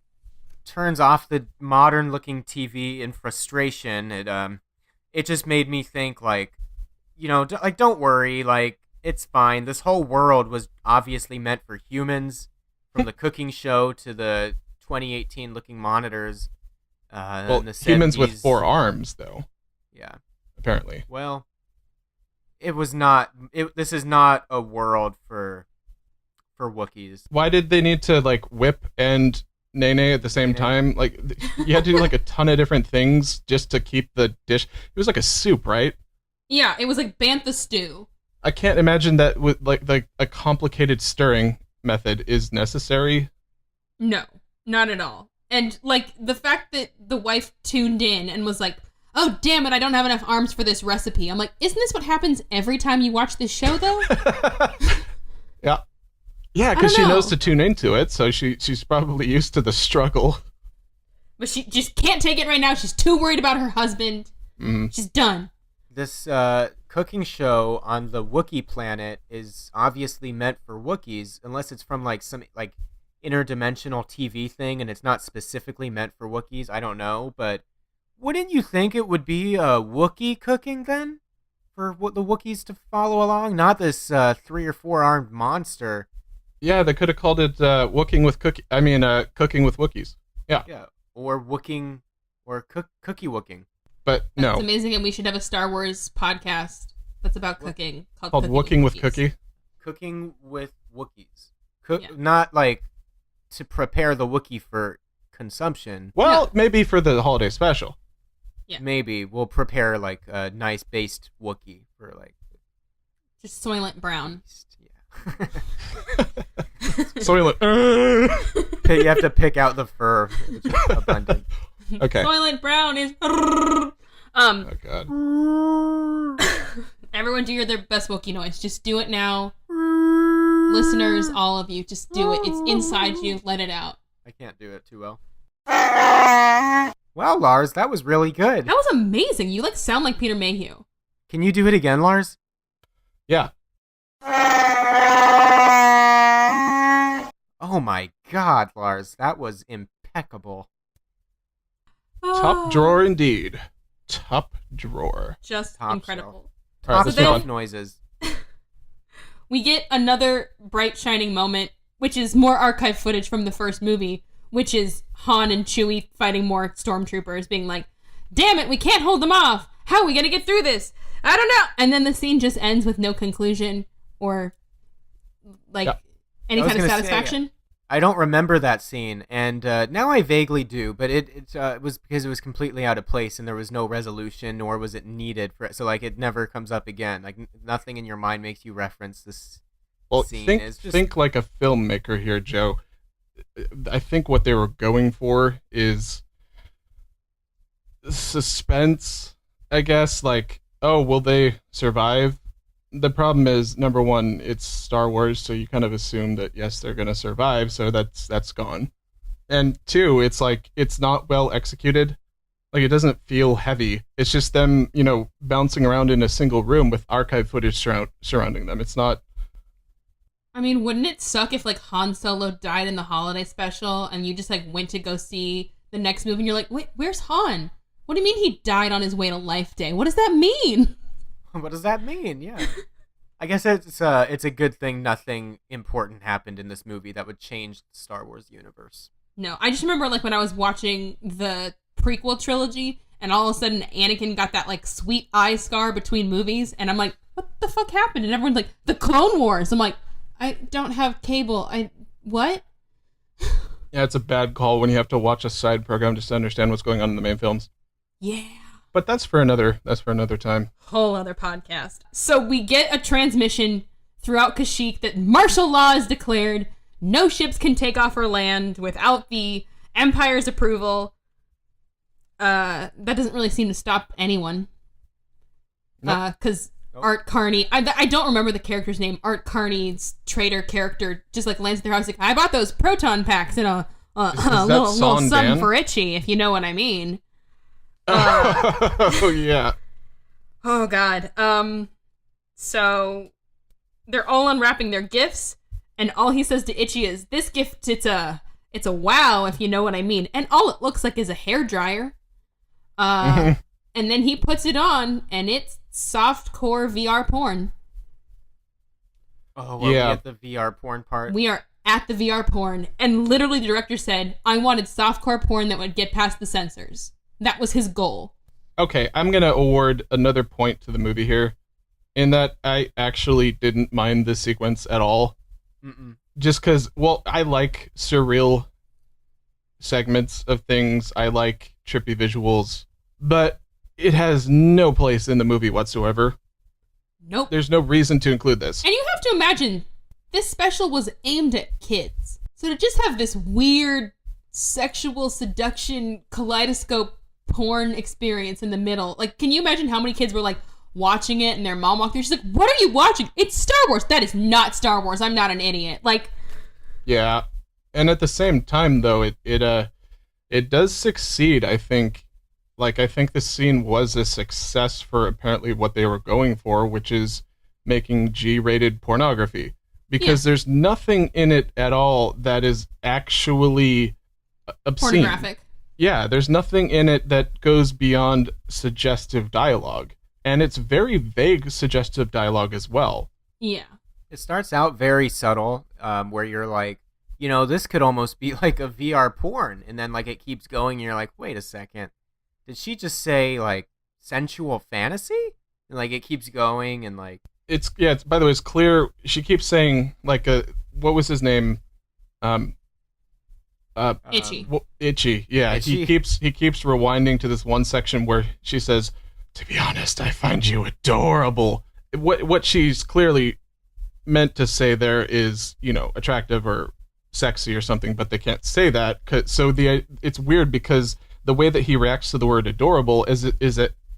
turns off the modern-looking TV in frustration, it just made me think, don't worry, it's fine. This whole world was obviously meant for humans, from the cooking show to the 2018-looking monitors. Well, in the humans 70s. with 4 arms, though. Yeah. Apparently. Well, it was not. This is not a world for Wookiees. Why did they need to whip and Nene at the same time? You had to do a ton of different things just to keep the dish. It was a soup, right? Yeah, it was bantha stew. I can't imagine that with like a complicated stirring method is necessary. No, not at all. And like the fact that the wife tuned in and was like, "Oh damn it, I don't have enough arms for this recipe." I'm like, isn't this what happens every time you watch this show though? Yeah, because she knows to tune into it, so she's probably used to the struggle. But she just can't take it right now. She's too worried about her husband. She's done. This cooking show on the Wookiee planet is obviously meant for Wookiees, unless it's from like some like interdimensional TV thing and it's not specifically meant for Wookiees. I don't know, but wouldn't you think it would be Wookiee cooking then? For the Wookiees to follow along? Not this 3 or 4 armed monster. Yeah, they could have called it cooking with Wookiees. Yeah. Yeah, or Wooking, or cookie wooking. But no. It's amazing, and we should have a Star Wars podcast that's about cooking called Wooking with Cookie. Cooking with Wookiees. Not like to prepare the Wookiee for consumption. Well, maybe for the holiday special. Yeah. Maybe we'll prepare like a nice based Wookiee for like just Soylent Brown. Yeah. Soylent. You have to pick out the fur, which is abundant. Okay. Soylent Brown is. Oh God. Everyone, do their best Wookiee noise. Just do it now. Listeners, all of you, just do it. It's inside you. Let it out. I can't do it too well. Wow, Lars, that was really good. That was amazing. You sound like Peter Mayhew. Can you do it again, Lars? Yeah. Oh my God, Lars, that was impeccable. Top drawer indeed. Top drawer. Just Top incredible. Top So shelf then- noises. We get another bright, shining moment, which is more archive footage from the first movie, which is Han and Chewie fighting more stormtroopers, being like, damn it, we can't hold them off. How are we going to get through this? I don't know. And then the scene just ends with no conclusion or, any kind of satisfaction. I don't remember that scene, and now I vaguely do, but it was because it was completely out of place and there was no resolution, nor was it needed for it. So, it never comes up again. Nothing in your mind makes you reference this scene. Think like a filmmaker here, Joe. I think what they were going for is suspense, I guess. Will they survive? The problem is, number one, it's Star Wars, so you kind of assume that, yes, they're going to survive, so that's gone. And two, it's not well executed. It doesn't feel heavy. It's just them, bouncing around in a single room with archive footage surrounding them. It's not... I mean, wouldn't it suck if, Han Solo died in the holiday special, and you just, went to go see the next movie, and you're like, wait, where's Han? What do you mean he died on his way to Life Day? What does that mean? What does that mean? Yeah. I guess it's a good thing nothing important happened in this movie that would change the Star Wars universe. No, I just remember when I was watching the prequel trilogy and all of a sudden Anakin got that sweet eye scar between movies and I'm like, what the fuck happened? And everyone's like, the Clone Wars. I'm like, I don't have cable. What? Yeah, it's a bad call when you have to watch a side program just to understand what's going on in the main films. Yeah. But that's for another time. Whole other podcast. So we get a transmission throughout Kashyyyk that martial law is declared. No ships can take off or land without the Empire's approval. That doesn't really seem to stop anyone. Because Art Carney, I don't remember the character's name. Art Carney's traitor character just lands at their house I bought those proton packs in a little something for Itchy, if you know what I mean. Oh yeah. Oh God. So they're all unwrapping their gifts, and all he says to Itchy is, "This gift, it's a wow, if you know what I mean." And all it looks like is a hairdryer. And then he puts it on, and it's softcore VR porn. Oh, well, yeah. We at the VR porn part. We are at the VR porn, and literally the director said, "I wanted softcore porn that would get past the censors." That was his goal. Okay, I'm going to award another point to the movie here, in that I actually didn't mind this sequence at all. Just because, I like surreal segments of things. I like trippy visuals, but it has no place in the movie whatsoever. Nope. There's no reason to include this. And you have to imagine, this special was aimed at kids. So to just have this weird sexual seduction kaleidoscope porn experience in the middle, like, can you imagine how many kids were like watching it and their mom walked through? She's like, "What are you watching? It's Star Wars." That is not Star Wars. I'm not an idiot. Like, yeah, and at the same time, though, it does succeed. I think, I think this scene was a success for apparently what they were going for, which is making G-rated pornography, because there's nothing in it at all that is actually obscene. pornographic. Yeah, there's nothing in it that goes beyond suggestive dialogue. And it's very vague suggestive dialogue as well. Yeah. It starts out very subtle, where you're like, this could almost be like a VR porn. And then like it keeps going and you're like, wait a second. Did she just say like sensual fantasy? And like it keeps going and like... It's by the way, it's clear. She keeps saying like what was his name? Itchy. Itchy. Yeah, Itchy. he keeps rewinding to this one section where she says, "To be honest, I find you adorable." What she's clearly meant to say there is, attractive or sexy or something, but they can't say that. So it's weird because the way that he reacts to the word adorable is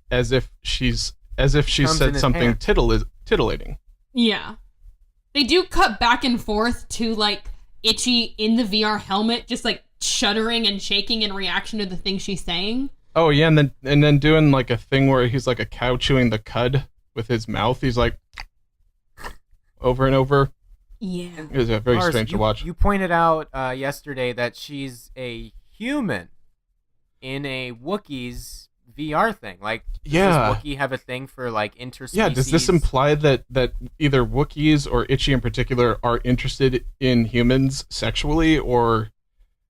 as if she said something titillating. Yeah. They do cut back and forth to like Itchy in the VR helmet, just like shuddering and shaking in reaction to the thing she's saying. Oh yeah, and then doing like a thing where he's like a cow chewing the cud with his mouth. He's like over and over. Yeah. It was very Lars, strange to watch. You pointed out yesterday that she's a human in a Wookiees VR thing. Like, does this Wookiee have a thing for like interspecies? Yeah, does this imply that either Wookiees or Itchy in particular are interested in humans sexually, or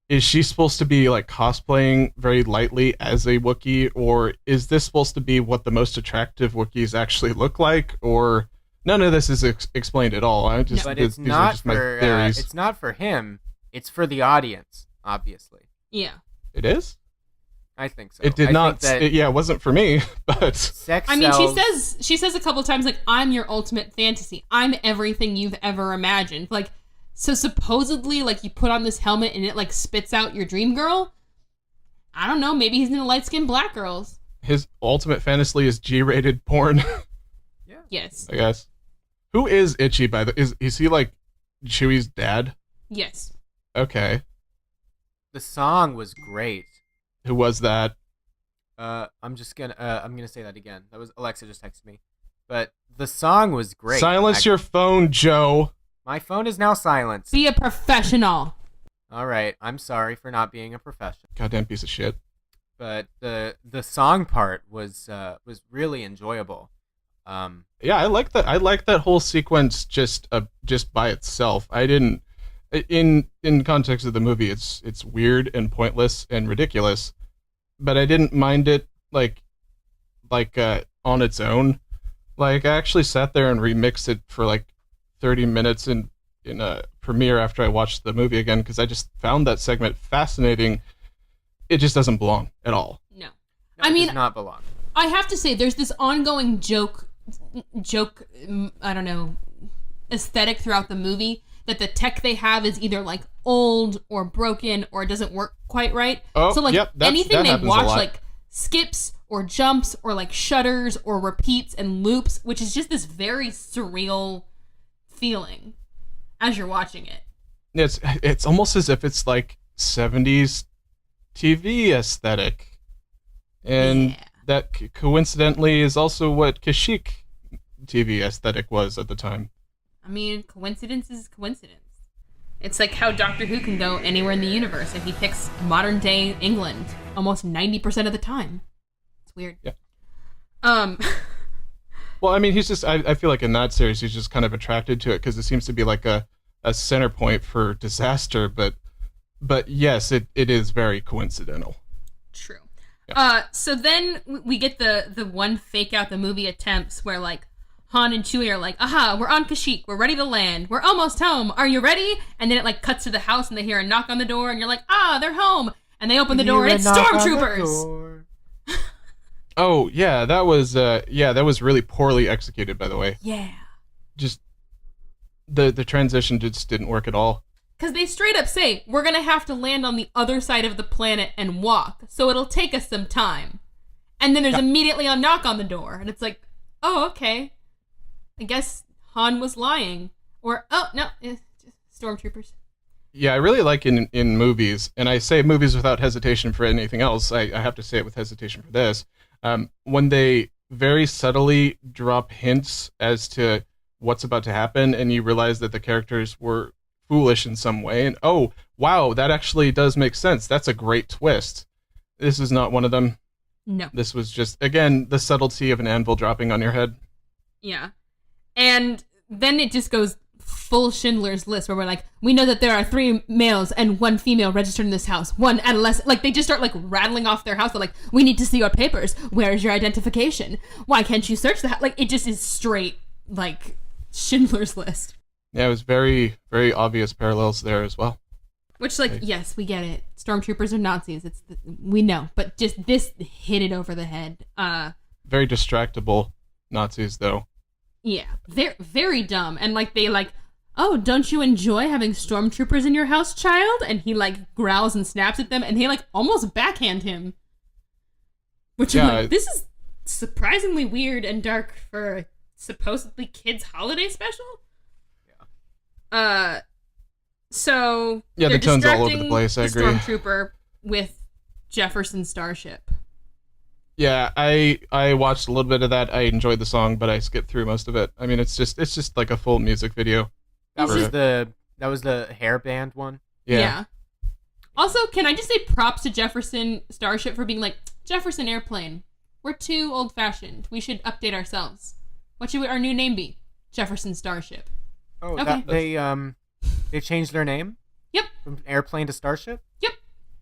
is she supposed to be like cosplaying very lightly as a Wookiee, or is this supposed to be what the most attractive Wookiees actually look like, or none of this is explained at all? But it's not for my theories. it's not for him. It's for the audience, obviously. Yeah. It is? I think so. It did not. It wasn't for me. But sex I mean, sells... she says a couple times like, "I'm your ultimate fantasy. I'm everything you've ever imagined." Like, so supposedly, like, you put on this helmet and it like spits out your dream girl. I don't know. Maybe he's into light-skinned black girls. His ultimate fantasy is G-rated porn. Yeah. Yes. I guess. Who is Itchy by the? Is he like Chewie's dad? Yes. Okay. The song was great. Who was that? I'm gonna say that again. That was Alexa just texted me. But the song was great. Silence your phone, Joe. My phone is now silenced. Be a professional. All right. I'm sorry for not being a professional. Goddamn piece of shit. But the song part was really enjoyable. Yeah, I like that. I like that whole sequence just by itself. I didn't. In context of the movie, it's weird and pointless and ridiculous, but I didn't mind it like on its own. Like, I actually sat there and remixed it for like 30 minutes in a premiere after I watched the movie again, because I just found that segment fascinating. It just doesn't belong at all. No. No, it does not belong. I have to say, there's this ongoing joke, I don't know, aesthetic throughout the movie, that the tech they have is either like old or broken or it doesn't work quite right. Oh, so like yep, anything that they watch, a lot. like skips or jumps or like shudders or repeats and loops, which is just this very surreal feeling as you're watching it. It's almost as if it's like 70s TV aesthetic, and that coincidentally is also what Kashyyyk TV aesthetic was at the time. I mean, coincidence is coincidence. It's like how Doctor Who can go anywhere in the universe and he picks modern day England almost 90% of the time. It's weird. Yeah. Well, I mean, he's just, I feel like in that series, he's just kind of attracted to it because it seems to be like a center point for disaster, but yes, it is very coincidental. True. Yeah. So then we get the one fake out the movie attempts where like Han and Chewie are like, "Aha, we're on Kashyyyk. We're ready to land. We're almost home. Are you ready?" And then it like cuts to the house and they hear a knock on the door and you're like, "Ah, they're home." And they open the door and it's stormtroopers. Oh yeah, that was really poorly executed, by the way. Yeah. Just the transition just didn't work at all. Because they straight up say, we're going to have to land on the other side of the planet and walk, so it'll take us some time. And then there's immediately a knock on the door, and it's like, oh, okay. I guess Han was lying. Or, oh, no, it's just stormtroopers. Yeah, I really like in movies, and I say movies without hesitation for anything else. I have to say it with hesitation for this. When they very subtly drop hints as to what's about to happen, and you realize that the characters were foolish in some way, and oh wow, that actually does make sense. That's a great twist. This is not one of them. No. This was just, again, the subtlety of an anvil dropping on your head. Yeah. And then it just goes full Schindler's List, where we're like, we know that there are 3 males and 1 female registered in this house, 1 adolescent. Like, they just start like rattling off their house. They're like, we need to see your papers. Where is your identification? Why can't you search the house? Like, it just is straight like Schindler's List. Yeah, it was very, very obvious parallels there as well. Which, like, yes, we get it. Stormtroopers are Nazis. We know, but just this hit it over the head. Very distractible Nazis, though. Yeah, they're very dumb, and like they like, oh, don't you enjoy having stormtroopers in your house, child? And he like growls and snaps at them, and they like almost backhand him. Which I'm like, this is surprisingly weird and dark for a supposedly kids' holiday special. So yeah, the tone's all over the place. I agree. Stormtrooper with Jefferson Starship. Yeah, I watched a little bit of that. I enjoyed the song, but I skipped through most of it. I mean, it's just like a full music video. That was the hair band one. Yeah. Also, can I just say props to Jefferson Starship for being like, Jefferson Airplane. We're too old-fashioned. We should update ourselves. What should our new name be? Jefferson Starship. Oh, okay. They changed their name? Yep. From Airplane to Starship? Yep.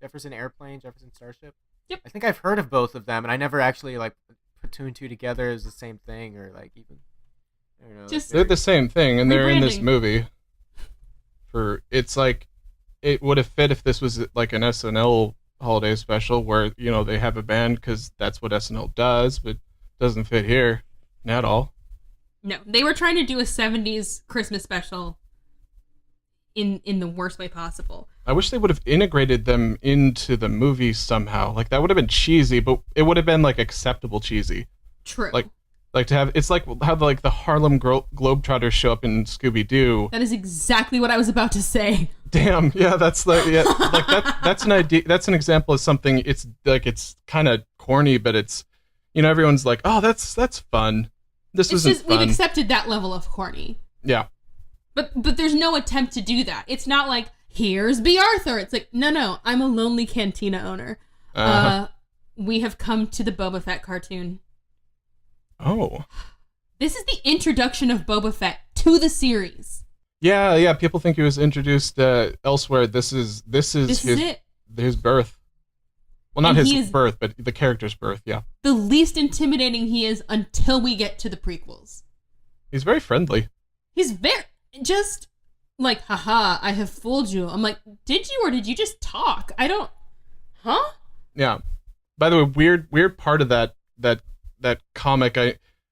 Jefferson Airplane, Jefferson Starship? Yep. I think I've heard of both of them, and I never actually like put 2 and 2 together as the same thing, or like even, I don't know. Just they're the same thing, and they're in this rebranding. movie. It's like, it would have fit if this was like an SNL holiday special where, you know, they have a band because that's what SNL does, but doesn't fit here at all. No, they were trying to do a 70s Christmas special in the worst way possible. I wish they would have integrated them into the movie somehow. Like, that would have been cheesy, but it would have been like acceptable cheesy. True. Like to have, it's like how the Harlem Globetrotters show up in Scooby-Doo. That is exactly what I was about to say. Damn, yeah, that's like, yeah, like that's an idea. That's an example of something. It's like, it's kind of corny, but it's, you know, everyone's like, oh, that's fun. This isn't fun. We've accepted that level of corny. Yeah. But there's no attempt to do that. It's not like, here's B. Arthur. It's like, no, I'm a lonely cantina owner. We have come to the Boba Fett cartoon. Oh. This is the introduction of Boba Fett to the series. Yeah. People think he was introduced elsewhere. This is his birth. Well, not his birth, but the character's birth. Yeah. The least intimidating he is until we get to the prequels. He's very friendly. He's very just like, haha, I have fooled you. I'm like, did you, or did you just talk? I don't. Huh? Yeah. By the way, weird part of that comic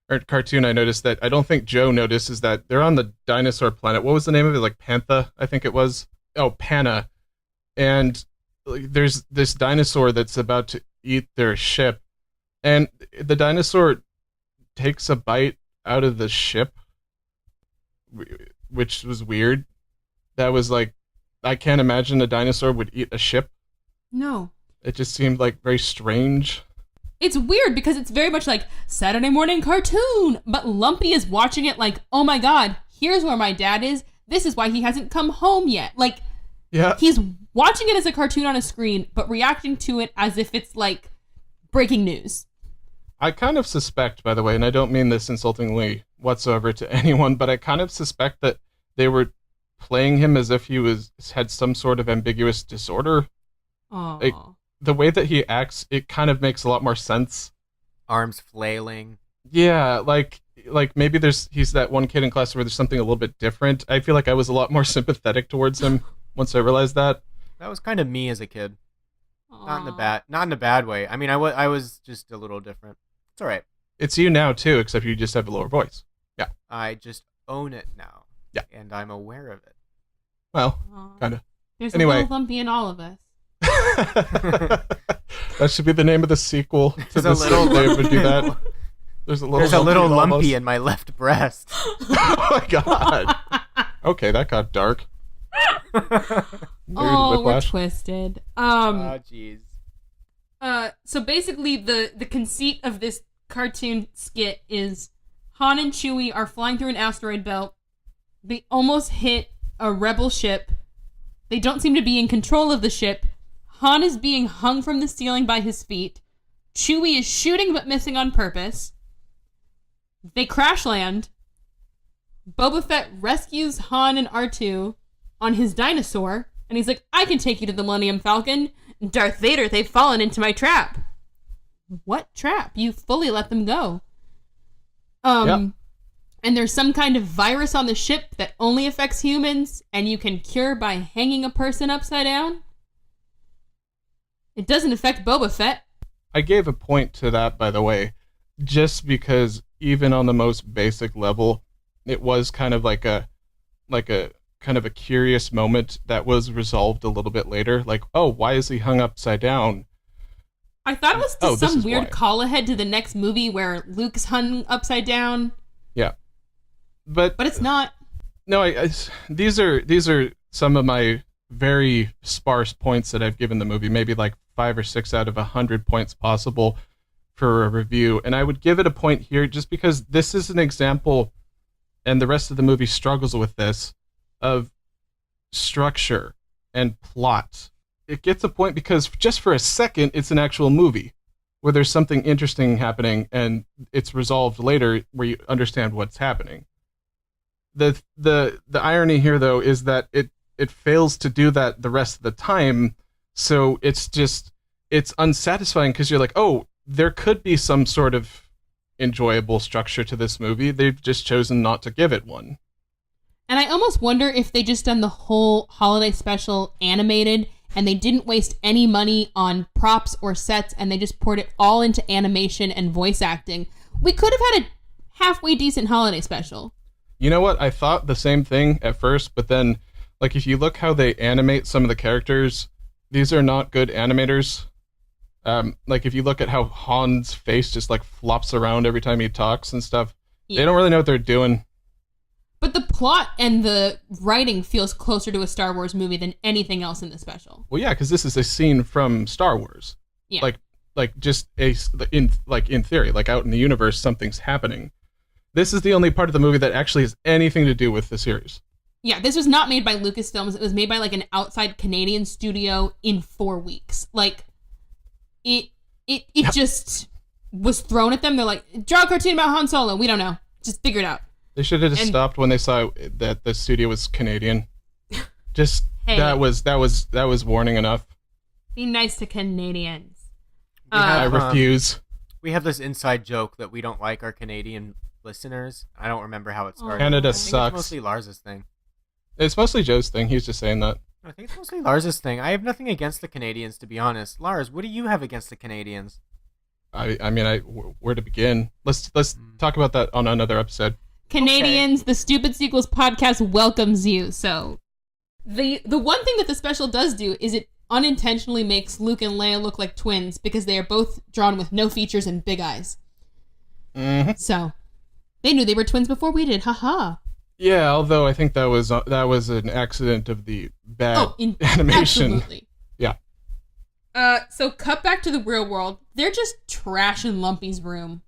or cartoon, I noticed that I don't think Joe noticed, is that they're on the dinosaur planet. What was the name of it? Like Pantha, I think it was. Oh, Panna. And there's this dinosaur that's about to eat their ship, and the dinosaur takes a bite out of the ship, which was weird. That was like, I can't imagine a dinosaur would eat a ship. No. It just seemed like very strange. It's weird because it's very much like Saturday morning cartoon, but Lumpy is watching it like, oh my god, here's where my dad is. This is why he hasn't come home yet. Like, yeah, he's watching it as a cartoon on a screen, but reacting to it as if it's like breaking news. I kind of suspect, by the way, and I don't mean this insultingly whatsoever to anyone, but I kind of suspect that they were playing him as if he had some sort of ambiguous disorder. Aww. Like, the way that he acts, it kind of makes a lot more sense. Arms flailing. Yeah, like maybe he's that one kid in class where there's something a little bit different. I feel like I was a lot more sympathetic towards him once I realized that. That was kind of me as a kid. Aww. Not in a bad way. I mean, I was just a little different. all right. It's you now, too, except you just have a lower voice. Yeah. I just own it now. Yeah. And I'm aware of it. Well, kind of. There's Anyway. a little Lumpy in all of us. That should be the name of the sequel to this. They would do that. There's a little Lumpy in my left breast. Oh my god. Okay, that got dark. We're twisted. Oh, jeez. So basically, the conceit of this cartoon skit is Han and Chewie are flying through an asteroid belt. They almost hit a rebel ship. They don't seem to be in control of the ship. Han is being hung from the ceiling by his feet. Chewie is shooting but missing on purpose. They crash land. Boba Fett rescues Han and R2 on his dinosaur, and he's like, I can take you to the Millennium Falcon. Darth Vader, they've fallen into my trap. What trap? You fully let them go. Yep. And there's some kind of virus on the ship that only affects humans, and you can cure by hanging a person upside down. It doesn't affect Boba Fett. I gave a point to that, by the way, just because even on the most basic level, it was kind of like a kind of a curious moment that was resolved a little bit later. Like, oh, why is he hung upside down? I thought it was some weird why. call ahead to the next movie where Luke's hung upside down. Yeah, but it's not. No, these are some of my very sparse points that I've given the movie, maybe like 5 or 6 out of 100 points possible for a review, and I would give it a point here just because this is an example, and the rest of the movie struggles with this, of structure and plot. It gets a point because just for a second, it's an actual movie where there's something interesting happening and it's resolved later where you understand what's happening. The irony here, though, is that it fails to do that the rest of the time, so it's unsatisfying because you're like, oh, there could be some sort of enjoyable structure to this movie. They've just chosen not to give it one. And I almost wonder if they just done the whole holiday special animated and they didn't waste any money on props or sets and they just poured it all into animation and voice acting. We could have had a halfway decent holiday special. You know what? I thought the same thing at first, but then, like, if you look how they animate some of the characters, these are not good animators. Like, if you look at how Han's face just, like, flops around every time he talks and stuff, They don't really know what they're doing. But the plot and the writing feels closer to a Star Wars movie than anything else in the special. Well, yeah, because this is a scene from Star Wars. Yeah. Like just in theory, like out in the universe, something's happening. This is the only part of the movie that actually has anything to do with the series. Yeah, this was not made by Lucasfilms. It was made by like an outside Canadian studio in 4 weeks. Like, it just was thrown at them. They're like, draw a cartoon about Han Solo. We don't know. Just figure it out. They should have just stopped when they saw that the studio was Canadian. Just hey, that was warning enough. Be nice to Canadians. I refuse. We have this inside joke that we don't like our Canadian listeners. I don't remember how it started. Canada sucks. It's mostly Lars's thing. It's mostly Joe's thing. He's just saying that. I think it's mostly Lars's thing. I have nothing against the Canadians, to be honest. Lars, what do you have against the Canadians? Where to begin? Let's talk about that on another episode. Canadians, The Stupid Sequels podcast welcomes you. So, the one thing that the special does do is it unintentionally makes Luke and Leia look like twins because they are both drawn with no features and big eyes. Mm-hmm. So, they knew they were twins before we did. Haha. Yeah, although I think that was an accident of the bad animation. Absolutely. Yeah. So cut back to the real world. They're just trashing Lumpy's room.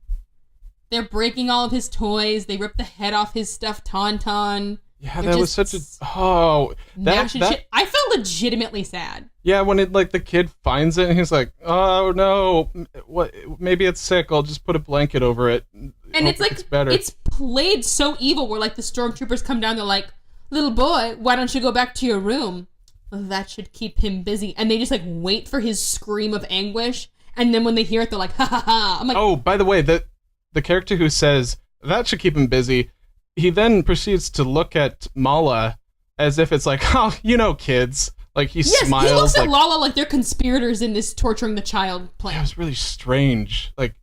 They're breaking all of his toys. They rip the head off his stuffed Tauntaun. Yeah, that was such a shit. I felt legitimately sad. Yeah, when the kid finds it and he's like, "Oh no, what? Maybe it's sick. I'll just put a blanket over it." And it's like better. It's played so evil. Where like the stormtroopers come down, they're like, "Little boy, why don't you go back to your room? That should keep him busy." And they just like wait for his scream of anguish, and then when they hear it, they're like, "Ha ha ha!" I'm like, "Oh, by the way, the character who says that should keep him busy." He then proceeds to look at Mala as if it's like, oh, kids. Like, he smiles. He looks at Lala like they're conspirators in this torturing the child plan. It was really strange. Like,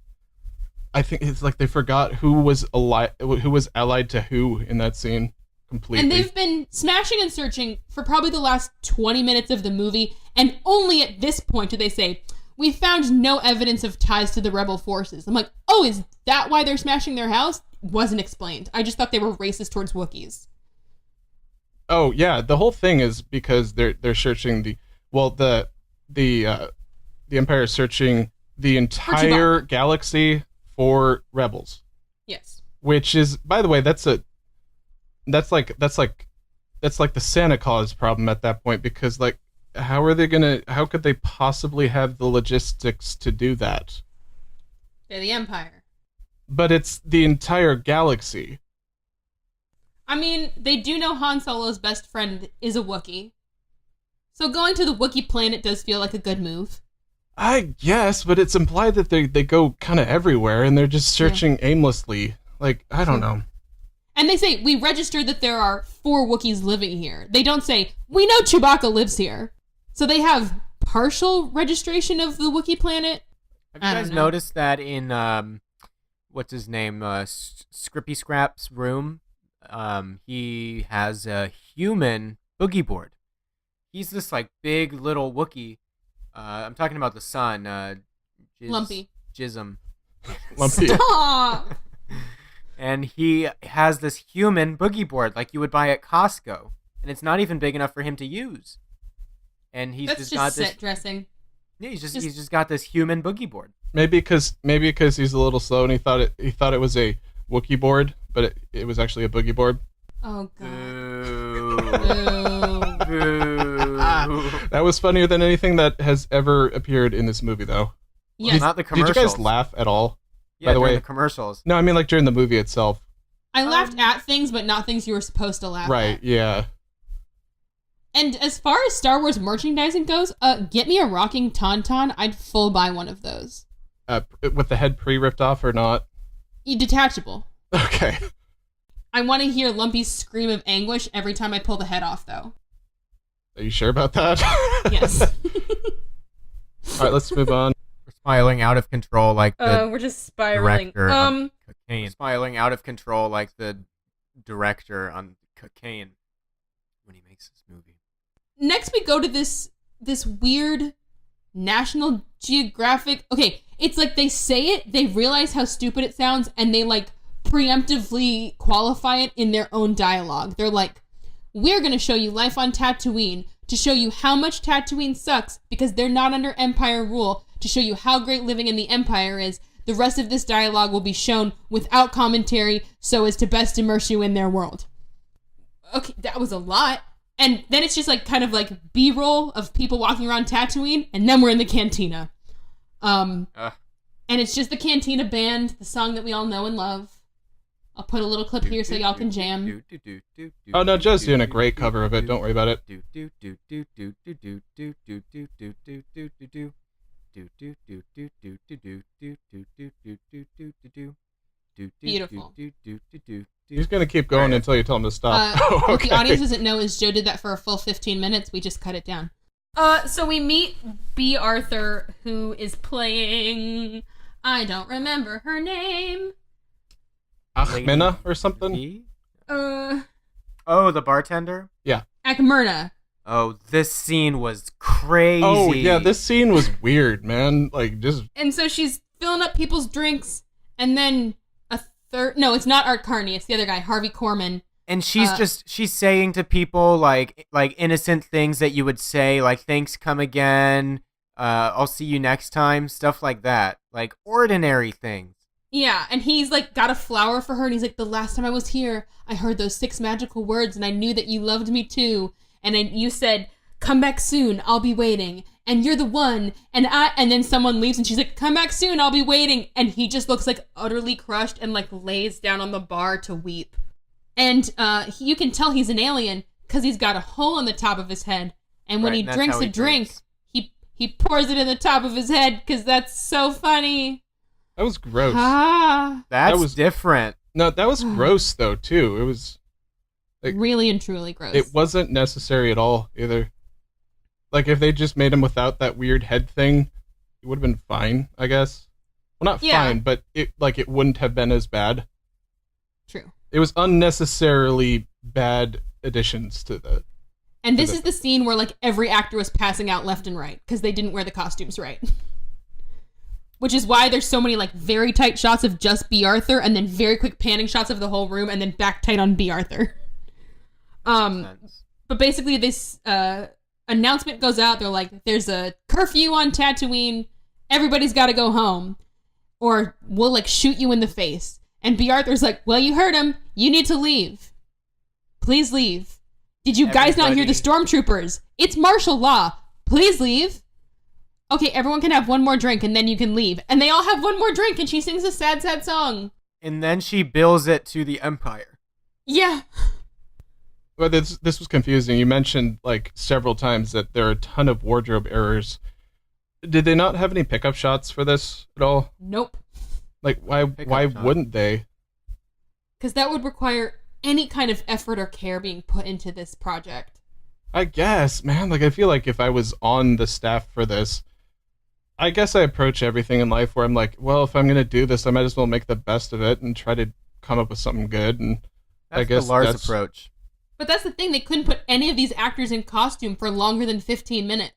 I think it's like they forgot who was allied to who in that scene completely. And they've been smashing and searching for probably the last 20 minutes of the movie, and only at this point do they say, we found no evidence of ties to the rebel forces. I'm like, oh, is that why they're smashing their house? Wasn't explained. I just thought they were racist towards Wookiees. Oh yeah, the whole thing is because they're searching the Empire is searching the entire galaxy for rebels. Yes. Which is, by the way, that's like the Santa Claus problem at that point, because like how could they possibly have the logistics to do that? They're the Empire. But it's the entire galaxy. I mean, they do know Han Solo's best friend is a Wookiee. So going to the Wookiee planet does feel like a good move. I guess, but it's implied that they go kind of everywhere and they're just searching aimlessly. Like, I don't know. And they say, we registered that there are 4 Wookiees living here. They don't say, we know Chewbacca lives here. So they have partial registration of the Wookiee planet. Have you guys noticed that in, what's his name, Scrippy Scrap's room? He has a human boogie board. He's this, like, big little Wookiee. I'm talking about the son, Lumpy. Jism. Lumpy. Stop! And he has this human boogie board like you would buy at Costco. And it's not even big enough for him to use. And he's That's just just got set this dressing. Yeah, he's just got this human boogie board. Maybe because he's a little slow and he thought it was a Wookiee board, but it was actually a boogie board. Oh god. Boo. Boo. That was funnier than anything that has ever appeared in this movie, though. Yes. Not the commercials. Did you guys laugh at all? Yeah, by the way, the commercials. No, I mean like during the movie itself. I laughed at things, but not things you were supposed to laugh at. Right, yeah. And as far as Star Wars merchandising goes, get me a rocking tauntaun. I'd full buy one of those. With the head pre-ripped off or not? Detachable. Okay. I want to hear Lumpy's scream of anguish every time I pull the head off, though. Are you sure about that? Yes. All right, let's move on. We're spiraling out of control like the we're just spiraling. director on Cocaine. Spiraling out of control like the director on Cocaine when he makes this movie. Next we go to this weird National Geographic. Okay, it's like they say it, they realize how stupid it sounds, and they like preemptively qualify it in their own dialogue. They're like, we're going to show you life on Tatooine to show you how much Tatooine sucks because they're not under Empire rule, to show you how great living in the Empire is. The rest of this dialogue will be shown without commentary so as to best immerse you in their world. Okay, that was a lot. And then it's just like kind of like B-roll of people walking around Tatooine, and then we're in the cantina. And it's just the Cantina Band, the song that we all know and love. I'll put a little clip here so y'all can jam. Oh no, Joe's doing a great cover of it. Don't worry about it. Beautiful. He's gonna keep going until you tell him to stop. What Okay. the audience doesn't know is Joe did that for a full 15 minutes. We just cut it down. So we meet B. Arthur, who is playing... I don't remember her name. Achmena or something? Oh, the bartender? Yeah. Akmyrna. Oh, this scene was crazy. Oh, yeah, this scene was weird, man. Like, just... And so she's filling up people's drinks, and then a third... No, it's not Art Carney. It's the other guy, Harvey Korman. And she's she's saying to people, like innocent things that you would say, like, thanks, come again, I'll see you next time, stuff like that. Like, ordinary things. Yeah, and he's, like, got a flower for her, and he's like, the last time I was here, I heard those 6 magical words, and I knew that you loved me, too. And you said, come back soon, I'll be waiting. And you're the one. And then someone leaves, and she's like, come back soon, I'll be waiting. And he just looks, like, utterly crushed and, like, lays down on the bar to weep. And you can tell he's an alien, because he's got a hole in the top of his head. And when he drinks a drink, he pours it in the top of his head, because that's so funny. That was gross. That was different. No, that was gross, though, too. It was... Like, really and truly gross. It wasn't necessary at all, either. Like, if they just made him without that weird head thing, it would have been fine, I guess. Well, not fine, but it wouldn't have been as bad. True. It was unnecessarily bad additions to the... And this is the scene where, like, every actor was passing out left and right because they didn't wear the costumes right. Which is why there's so many, like, very tight shots of just B. Arthur and then very quick panning shots of the whole room and then back tight on B. Arthur. But basically this announcement goes out. They're like, there's a curfew on Tatooine. Everybody's got to go home or we'll, like, shoot you in the face. And B. Arthur's like, well, you heard him. You need to leave. Please leave. Did you guys not hear the stormtroopers? It's martial law. Please leave. Okay, everyone can have one more drink and then you can leave. And they all have one more drink and she sings a sad, sad song. And then she bills it to the Empire. Yeah. Well, this was confusing. You mentioned, like, several times that there are a ton of wardrobe errors. Did they not have any pickup shots for this at all? Nope. Like, why wouldn't they? Because that would require any kind of effort or care being put into this project. I guess, man. Like, I feel like if I was on the staff for this, I guess I approach everything in life where I'm like, well, if I'm going to do this, I might as well make the best of it and try to come up with something good. And that's I guess the Lars approach. But that's the thing. They couldn't put any of these actors in costume for longer than 15 minutes.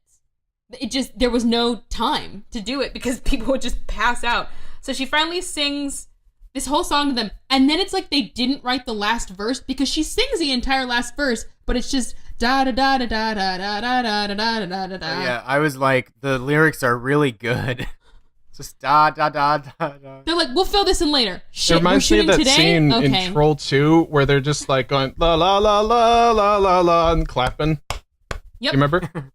There was no time to do it because people would just pass out. So she finally sings this whole song to them. And then it's like they didn't write the last verse because she sings the entire last verse, but it's just da da da da da da da da da da da da da. Yeah, I was like, the lyrics are really good. Just da da da da da. They're like, we'll fill this in later. Shit, it reminds me of that today? scene in Troll 2 where they're just like going la la la la la la la and clapping. Yep. You remember?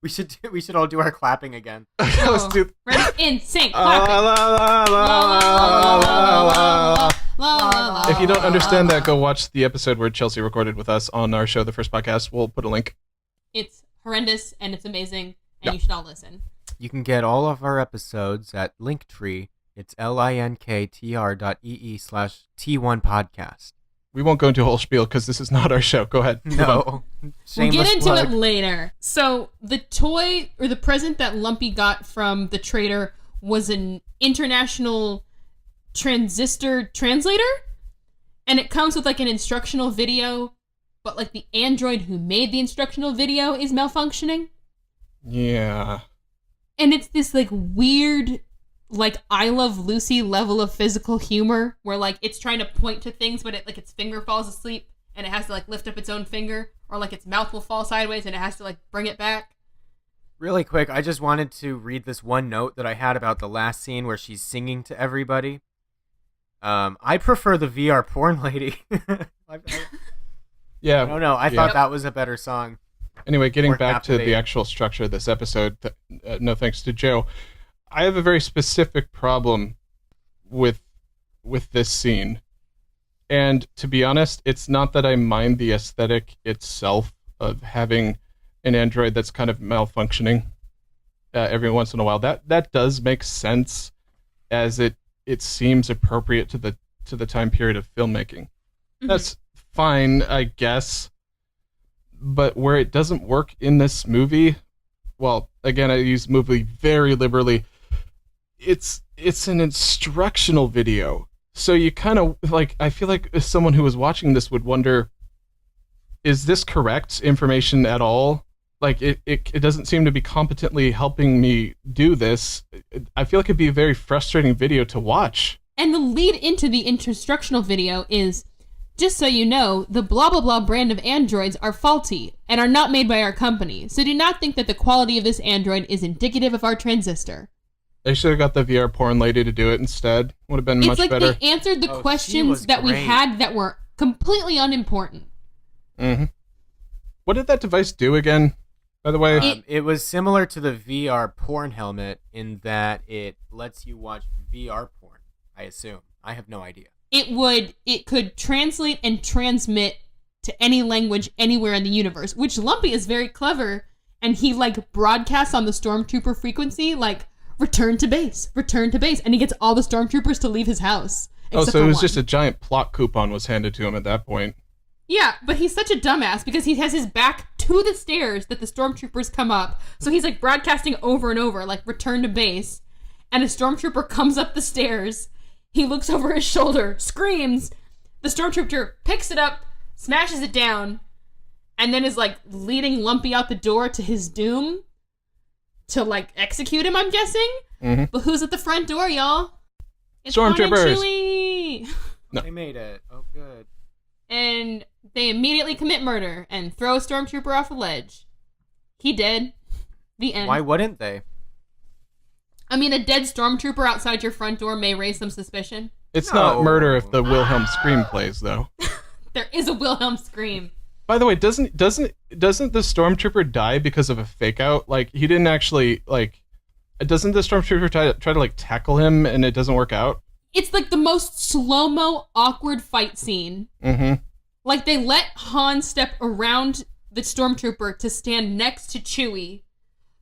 We should all do our clapping again. Let's do. Ready? In sync. Clapping. La la la la la la la. If you don't understand that, go watch the episode where Chelsea recorded with us on our show, the first podcast. We'll put a link. It's horrendous and it's amazing, and you should all listen. You can get all of our episodes at Linktree. It's linktr.ee/T1podcast. We won't go into a whole spiel because this is not our show. Go ahead. No. We'll get into it later. So the toy or the present that Lumpy got from the trader was an international transistor translator. And it comes with like an instructional video, but like the android who made the instructional video is malfunctioning. Yeah. And it's this like weird, like I Love Lucy level of physical humor where like it's trying to point to things, but it like its finger falls asleep and it has to like lift up its own finger, or like its mouth will fall sideways and it has to like bring it back. Really quick, I just wanted to read this one note that I had about the last scene where she's singing to everybody. I prefer the VR porn lady. Yeah. I don't know. I thought that was a better song. Anyway, getting back to the actual structure of this episode, no thanks to Joe, I have a very specific problem with this scene. And to be honest, it's not that I mind the aesthetic itself of having an android that's kind of malfunctioning every once in a while. That does make sense as it seems appropriate to the time period of filmmaking. Mm-hmm. That's fine, I guess. But where it doesn't work in this movie, well, again, I use movie very liberally. It's an instructional video. So you kind of, like, I feel like someone who was watching this would wonder, is this correct information at all? Like, it doesn't seem to be competently helping me do this. I feel like it'd be a very frustrating video to watch. And the lead into the instructional video is, just so you know, the blah blah blah brand of androids are faulty and are not made by our company. So do not think that the quality of this android is indicative of our transistor. They should have got the VR porn lady to do it instead. Would have been much better. It's like they answered the questions that we had that were completely unimportant. Mm-hmm. What did that device do again, by the way? It was similar to the VR porn helmet in that it lets you watch VR porn, I assume. I have no idea. It could translate and transmit to any language anywhere in the universe, which Lumpy is very clever, and he like broadcasts on the stormtrooper frequency, like, return to base, and he gets all the stormtroopers to leave his house. Oh, so it was just a giant plot coupon was handed to him at that point. Yeah, but he's such a dumbass because he has his back to the stairs that the stormtroopers come up, so he's like broadcasting over and over, like, return to base. and a stormtrooper comes up the stairs. He looks over his shoulder, screams. The stormtrooper picks it up, smashes it down, and then is, like, leading Lumpy out the door to his doom to, like, execute him, I'm guessing. Mm-hmm. But who's at the front door, y'all? It's Stormtroopers. Chewie. No. They made it. Oh, good. And they immediately commit murder and throw a stormtrooper off a ledge. He dead. The end. Why wouldn't they? I mean, a dead stormtrooper outside your front door may raise some suspicion. It's not murder if the Wilhelm scream plays, though. There is a Wilhelm scream. By the way, doesn't the stormtrooper die because of a fake out? Like, he didn't actually, like, doesn't the stormtrooper try to like tackle him and it doesn't work out? It's like the most slow-mo, awkward fight scene. Mm-hmm. Like, they let Han step around the stormtrooper to stand next to Chewie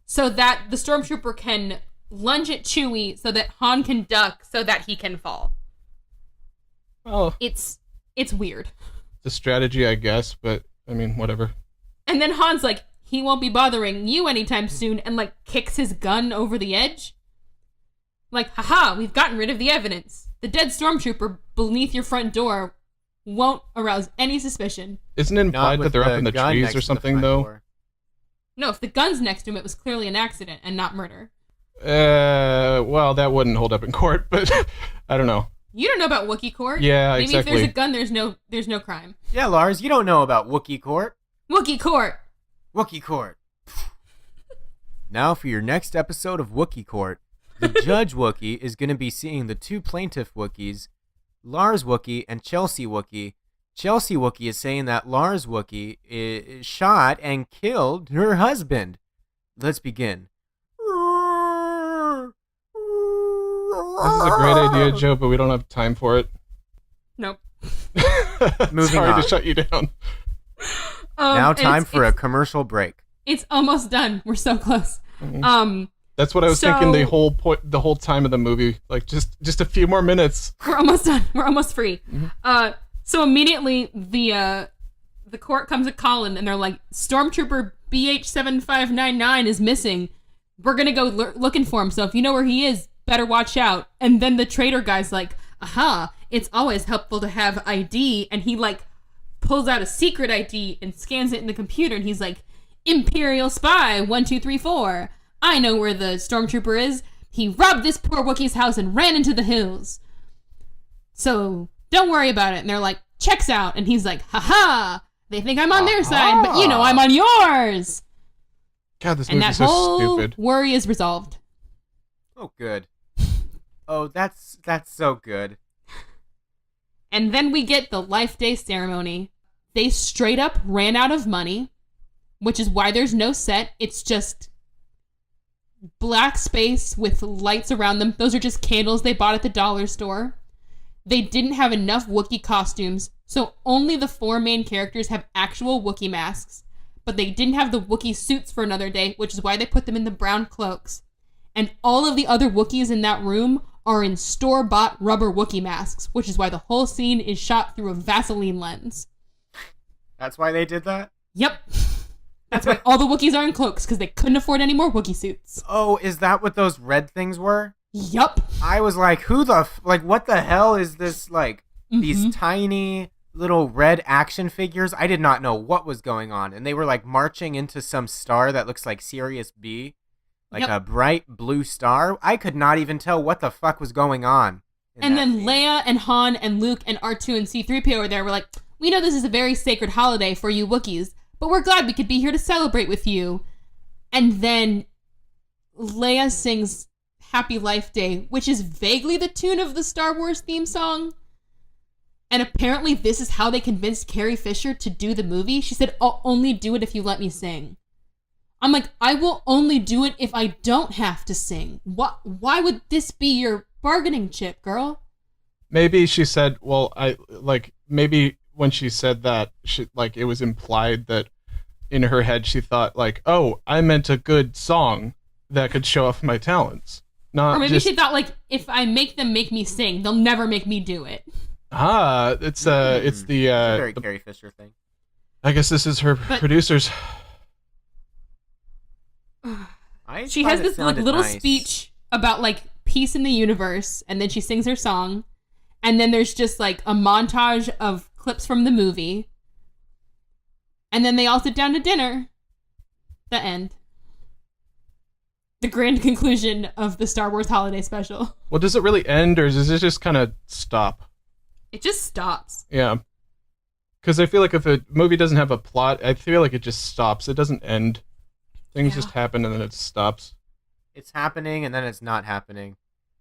so that the stormtrooper can lunge at Chewie so that Han can duck so that he can fall. Well, it's weird. It's a strategy, I guess, but I mean, whatever. And then Han's like, he won't be bothering you anytime soon, and like kicks his gun over the edge. Like, haha, we've gotten rid of the evidence. The dead stormtrooper beneath your front door won't arouse any suspicion. Isn't it implied that they're up in the trees or something, though? Door. No, if the gun's next to him, it was clearly an accident and not murder. Well, that wouldn't hold up in court, but I don't know. You don't know about Wookiee court. Yeah, Maybe exactly. if there's a gun, there's no crime. Yeah, Lars, you don't know about Wookiee Court. Wookiee court. Wookiee Court. Now for your next episode of Wookiee Court, the judge Wookiee is going to be seeing the two plaintiff Wookiees, Lars Wookiee and Chelsea Wookiee. Chelsea Wookiee is saying that Lars Wookiee shot and killed her husband. Let's begin. This is a great idea, Joe, but we don't have time for it. Nope. Moving Sorry on. to shut you down. Now time for a commercial break. It's almost done. We're so close. Mm-hmm. That's what I was thinking the whole time of the movie. Like, just a few more minutes. We're almost done. We're almost free. Mm-hmm. So immediately the court comes a calling and they're like, Stormtrooper BH7599 is missing. We're gonna go looking for him. So if you know where he is, better watch out. And then the traitor guy's like, aha, it's always helpful to have ID. And he like pulls out a secret ID and scans it in the computer. And he's like, Imperial Spy 1234. I know where the stormtrooper is. He robbed this poor Wookiee's house and ran into the hills. So don't worry about it. And they're like, checks out. And he's like, haha, they think I'm on their side, but you know I'm on yours. God, this and movie's that so whole stupid. worry is resolved. Oh, good. Oh, that's so good. And then we get the Life Day ceremony. They straight up ran out of money, which is why there's no set. It's just black space with lights around them. Those are just candles they bought at the dollar store. They didn't have enough Wookiee costumes, so only the 4 main characters have actual Wookiee masks. But they didn't have the Wookiee suits for another day, which is why they put them in the brown cloaks. And all of the other Wookiees in that room are in store-bought rubber Wookiee masks, which is why the whole scene is shot through a Vaseline lens. That's why they did that? Yep. That's why all the Wookiees are in cloaks, because they couldn't afford any more Wookiee suits. Oh, is that what those red things were? Yup. I was like, what the hell is this, like, these tiny little red action figures? I did not know what was going on. And they were, like, marching into some star that looks like Sirius B. Like a bright blue star. I could not even tell what the fuck was going on. And then Leia and Han and Luke and R2 and C-3PO were there. We're like, we know this is a very sacred holiday for you Wookiees, but we're glad we could be here to celebrate with you. And then Leia sings Happy Life Day, which is vaguely the tune of the Star Wars theme song. And apparently this is how they convinced Carrie Fisher to do the movie. She said, I'll only do it if you let me sing. I'm like, I will only do it if I don't have to sing. Why would this be your bargaining chip, girl? Maybe she said, maybe when she said that, it was implied that in her head she thought, like, oh, I meant a good song that could show off my talents. Not or maybe just... she thought, like, if I make them make me sing, they'll never make me do it. It's the... It's a very Carrie Fisher thing. I guess this is her producers. She has this like little speech about like peace in the universe, and then she sings her song, and then there's just like a montage of clips from the movie, and then they all sit down to dinner. The end. The grand conclusion of the Star Wars holiday special. Well, does it really end, or does it just kind of stop? It just stops. Yeah. Because I feel like if a movie doesn't have a plot, I feel like it just stops. It doesn't end. Things just happen and then it stops. It's happening and then it's not happening.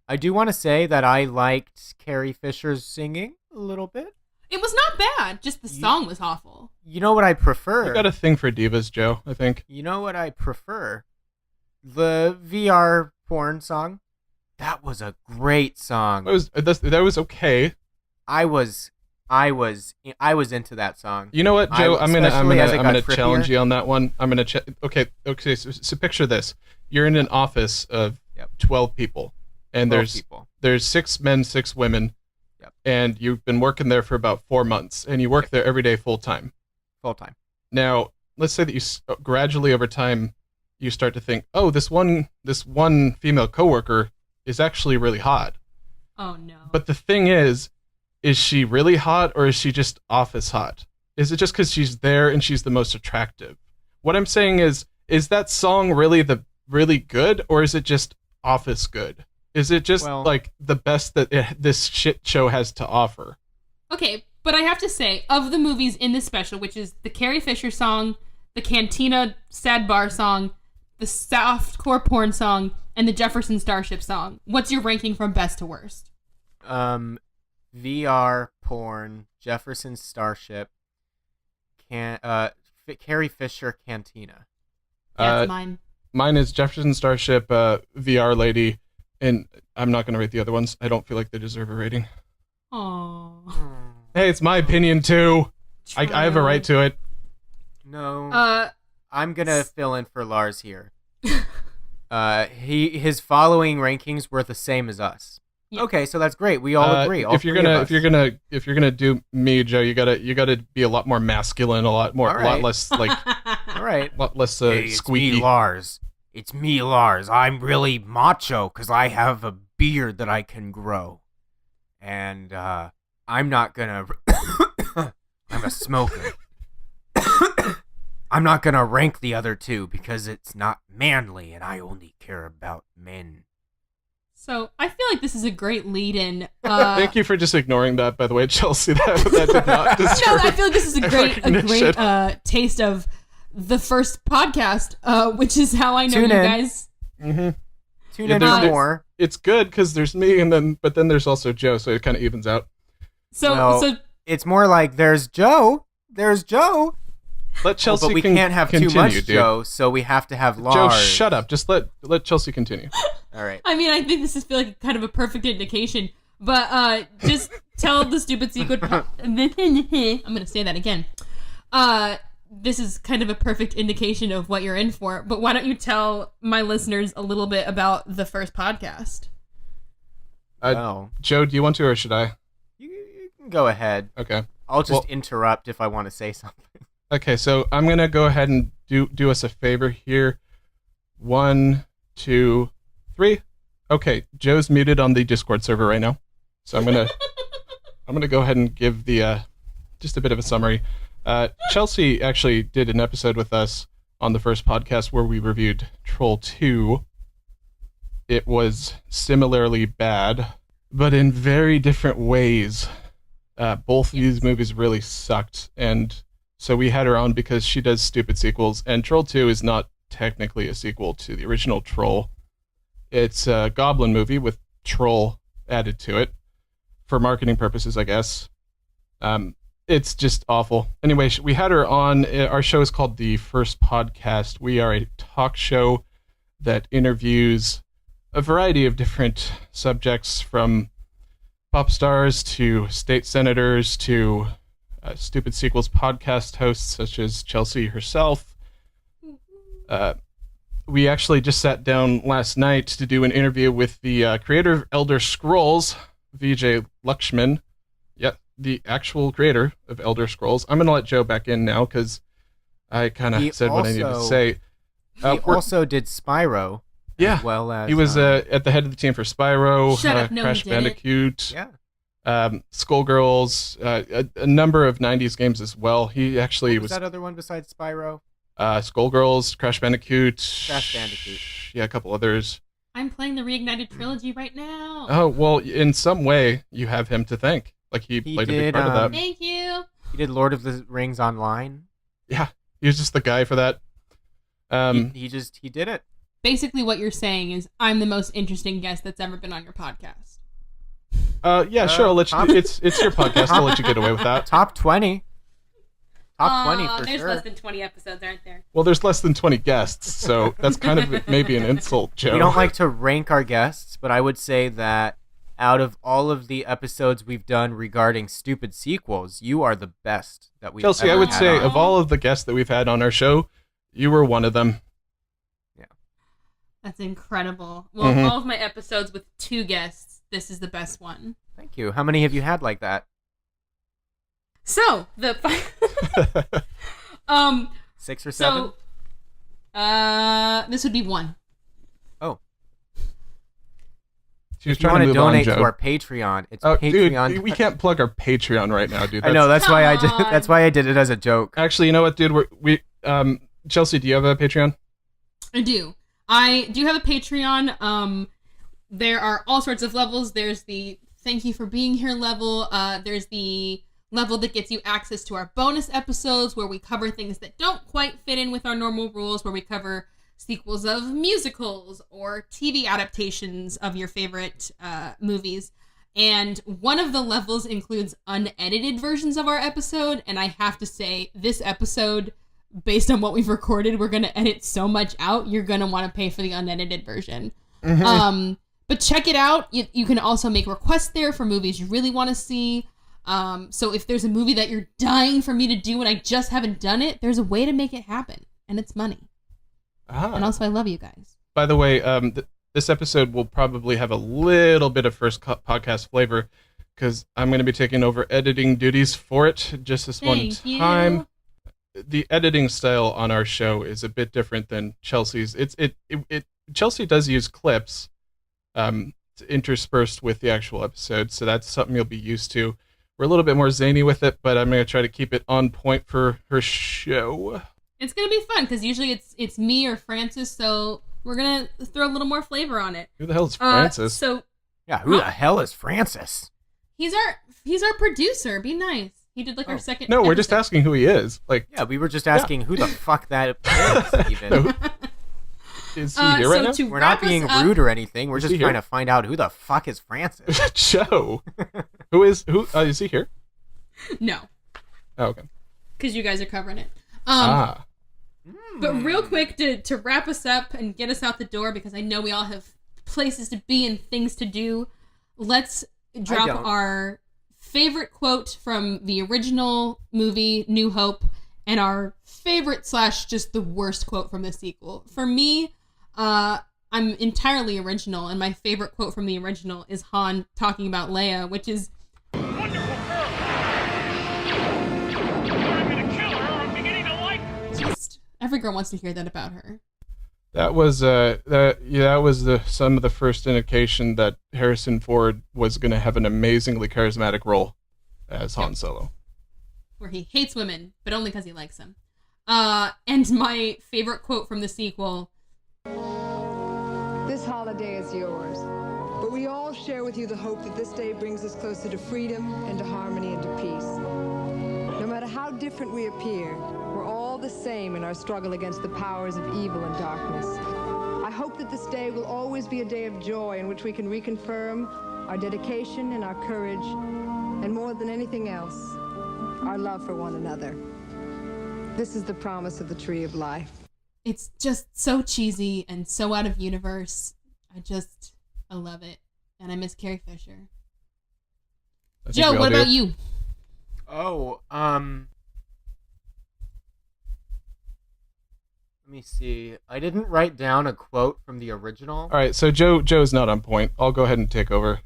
I do want to say that I liked Carrie Fisher's singing a little bit. It was not bad. Just the song was awful. You know what I prefer? I got a thing for divas, Joe, I think. You know what I prefer? The VR porn song. That was a great song. That was okay. I was into that song. You know what, Joe? I'm gonna trippier. challenge you on that one. I'm gonna okay. So picture this: you're in an office of 12 people, and there's 6 men, 6 women, and you've been working there for about 4 months, and you work there every day full time. Now, let's say that you gradually over time you start to think, oh, this one female coworker is actually really hot. Oh no! But the thing is she really hot, or is she just office hot? Is it just because she's there and she's the most attractive? What I'm saying is that song really good, or is it just office good? Is it just like the best that this shit show has to offer? Okay, but I have to say, of the movies in this special, which is the Carrie Fisher song, the Cantina Sad Bar song, the softcore porn song, and the Jefferson Starship song, what's your ranking from best to worst? VR porn, Jefferson Starship, Carrie Fisher Cantina. That's mine. Mine is Jefferson Starship, VR lady, and I'm not going to rate the other ones. I don't feel like they deserve a rating. Aww. Hey, it's my opinion too. I have a right to it. No. I'm gonna fill in for Lars here. His following rankings were the same as us. Yeah. Okay, so that's great. We all agree. If you're gonna do me, Joe, you gotta be a lot more masculine, a lot less like, all right, a lot less hey, squeaky. It's me, Lars. It's me, Lars. I'm really macho because I have a beard that I can grow, and I'm not gonna. I'm a smoker. I'm not gonna rank the other two because it's not manly, and I only care about men. So, I feel like this is a great lead-in. Thank you for just ignoring that, by the way, Chelsea. That did not deserve No, I feel like this is a great taste of the first podcast, which is how I know you guys. Mm-hmm. Tune in for more. It's good because there's me, but then there's also Joe, so it kind of evens out. So it's more like there's Joe. Let Chelsea but we can't have continue, too much dude. Joe, so we have to have Lars. Joe, shut up. Just let Chelsea continue. All right. I mean, I think this is feel like kind of a perfect indication, but just tell the stupid secret. I'm gonna say that again. This is kind of a perfect indication of what you're in for. But why don't you tell my listeners a little bit about the first podcast? Joe, do you want to, or should I? You can go ahead. Okay. I'll just interrupt if I want to say something. Okay, so I'm gonna go ahead and do us a favor here. 1, 2, 3. Okay, Joe's muted on the Discord server right now, so I'm gonna go ahead and give the just a bit of a summary. Chelsea actually did an episode with us on the first podcast where we reviewed Troll 2. It was similarly bad, but in very different ways. Both of these movies really sucked, and so we had her on because she does stupid sequels, and Troll 2 is not technically a sequel to the original Troll. It's a Goblin movie with Troll added to it for marketing purposes, I guess. It's just awful. Anyway, we had her on. Our show is called The First Podcast. We are a talk show that interviews a variety of different subjects, from pop stars to state senators to stupid sequels podcast hosts such as Chelsea herself. We actually just sat down last night to do an interview with the creator of Elder Scrolls, Vijay Lakshman. Yep, the actual creator of Elder Scrolls. I'm going to let Joe back in now because I kind of said what I needed to say. He also did Spyro. Yeah. As well as he was at the head of the team for Spyro, Shut up, no, Crash he didn't. Bandicoot, yeah. Skullgirls, a number of 90s games as well. He actually What was that other one besides Spyro? Skullgirls, Crash Bandicoot. Crash Bandicoot. Yeah, a couple others. I'm playing the Reignited trilogy right now. Oh, well, in some way, you have him to thank. Like, he played a big part of that. Thank you. He did Lord of the Rings Online. Yeah, he was just the guy for that. He did it. Basically, what you're saying is I'm the most interesting guest that's ever been on your podcast. Yeah, sure, I'll let you. It's your podcast. I'll let you get away with that. Top 20. Top 20 for there's sure. less than 20 episodes, aren't there? Well, there's less than 20 guests, so that's kind of maybe an insult, Joe. We don't like to rank our guests, but I would say that out of all of the episodes we've done regarding stupid sequels, you are the best that we've Chelsea, ever I would had say on. of all of the guests that we've had on our show, you were one of them. Yeah. That's incredible. Well, all of my episodes with 2 guests, this is the best one. Thank you. How many have you had like that? So, 6 or 7? So, this would be 1. Oh. She was If you trying want to to move donate on, to Joe. our Patreon, it's Oh, Patreon. dude, we can't plug our Patreon right now, dude. I know, that's why I did. Come on. That's why I did it as a joke. Actually, you know what, dude? Chelsea, do you have a Patreon? I do. I do have a Patreon. There are all sorts of levels. There's the thank you for being here level. There's the level that gets you access to our bonus episodes where we cover things that don't quite fit in with our normal rules, where we cover sequels of musicals or TV adaptations of your favorite movies. And one of the levels includes unedited versions of our episode. And I have to say, this episode, based on what we've recorded, we're going to edit so much out, you're going to want to pay for the unedited version. Mm-hmm. But check it out. You can also make requests there for movies you really want to see. So if there's a movie that you're dying for me to do and I just haven't done it, there's a way to make it happen. And it's money. And also, I love you guys. By the way, this episode will probably have a little bit of first podcast flavor because I'm going to be taking over editing duties for it just this one time. The editing style on our show is a bit different than Chelsea's. Chelsea does use clips interspersed with the actual episode, so that's something you'll be used to. We're a little bit more zany with it, but I'm going to try to keep it on point for her show. It's going to be fun because usually it's me or Francis, so we're going to throw a little more flavor on it. Who the hell is Francis? Yeah, who the hell is Francis? He's our producer. Be nice. He did our second. No, we're just asking who he is. Yeah, we were just asking who the fuck that is, even. No. Is he here right now? We're not being rude or anything. We're just trying to find out who the fuck is Francis. Joe. Who is he here? No. Oh, okay. Because you guys are covering it. But real quick, to wrap us up and get us out the door, because I know we all have places to be and things to do, let's drop our favorite quote from the original movie, New Hope, and our favorite / just the worst quote from the sequel. For me, I'm entirely original, and my favorite quote from the original is Han talking about Leia, which is, "Wonderful girl. I'm gonna kill her. I'm beginning to like her." Just every girl wants to hear that about her. That was some of the first indication that Harrison Ford was going to have an amazingly charismatic role as Han Solo. Where he hates women, but only because he likes them. And my favorite quote from the sequel: "This holiday is yours, but we all share with you the hope that this day brings us closer to freedom and to harmony and to peace. No matter how different we appear, we're all the same in our struggle against the powers of evil and darkness. I hope that this day will always be a day of joy in which we can reconfirm our dedication and our courage, and more than anything else, our love for one another. This is the promise of the Tree of Life." It's just so cheesy and so out of universe. I love it. And I miss Carrie Fisher. Joe, what about you? Oh, let me see. I didn't write down a quote from the original. All right, so Joe's not on point. I'll go ahead and take over.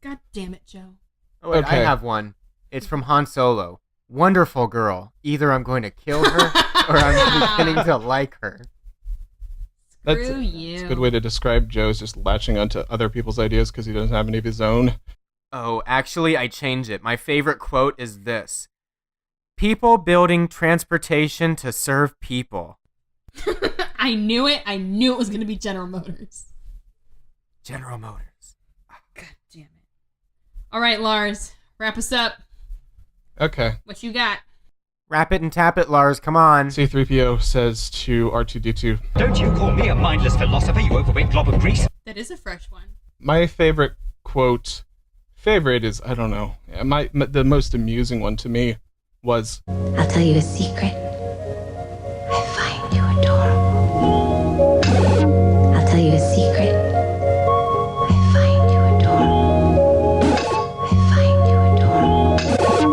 God damn it, Joe. Oh, wait, okay. I have one. It's from Han Solo. "Wonderful girl. Either I'm going to kill her or I'm beginning to like her." That's you. a good way to describe Joe, is just latching onto other people's ideas because he doesn't have any of his own. Oh, actually, I changed it. My favorite quote is this: "People building transportation to serve people." I knew it. I knew it was going to be General Motors. General Motors. God damn it. All right, Lars, wrap us up. Okay. What you got? Wrap it and tap it, Lars. Come on. C-3PO says to R2-D2, "Don't you call me a mindless philosopher, you overweight glob of grease." That is a fresh one. my favorite quote, favorite is, I don't know, the most amusing one to me was, "I'll tell you a secret. I find you adorable. I'll tell you a secret. I find you adorable. I find you adorable.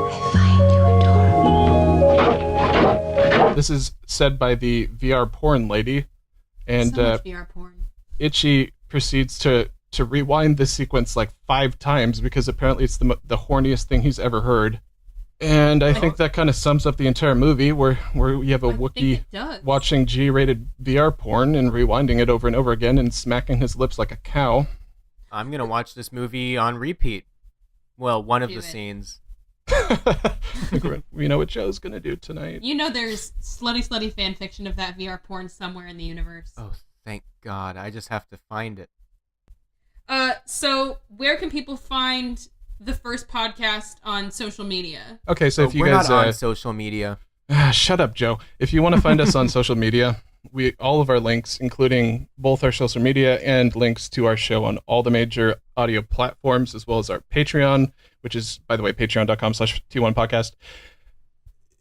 I find you adorable." This is said by the VR porn lady, and so much VR porn. Itchy proceeds to rewind this sequence like 5 times because apparently it's the horniest thing he's ever heard. And I think that kind of sums up the entire movie, where you have a Wookiee watching G-rated VR porn and rewinding it over and over again and smacking his lips like a cow. I'm going to watch this movie on repeat. Well, one of the scenes. We know what Joe's going to do tonight. You know there's slutty fan fiction of that VR porn somewhere in the universe. Oh, thank God. I just have to find it. So where can people find the first podcast on social media? Okay, so if you we're guys... not on social media. Shut up, Joe. If you want to find us on social media, all of our links, including both our social media and links to our show on all the major audio platforms, as well as our Patreon, which is, by the way, patreon.com/T1podcast.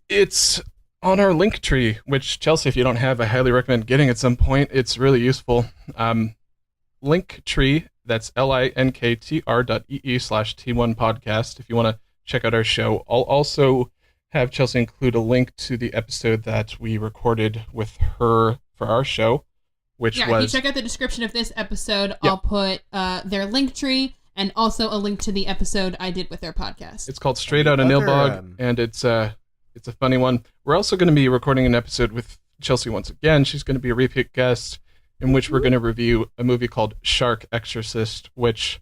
It's on our link tree, which, Chelsea, if you don't have, I highly recommend getting at some point. It's really useful. Link tree, that's linktr.ee/T1podcast if you want to check out our show. I'll also have Chelsea include a link to the episode that we recorded with her for our show, which was... if you check out the description of this episode, I'll put their link tree and also a link to the episode I did with their podcast. It's called Straight Outta Nilbog, and it's a funny one. We're also going to be recording an episode with Chelsea once again. She's going to be a repeat guest, in which we're going to review a movie called Shark Exorcist, which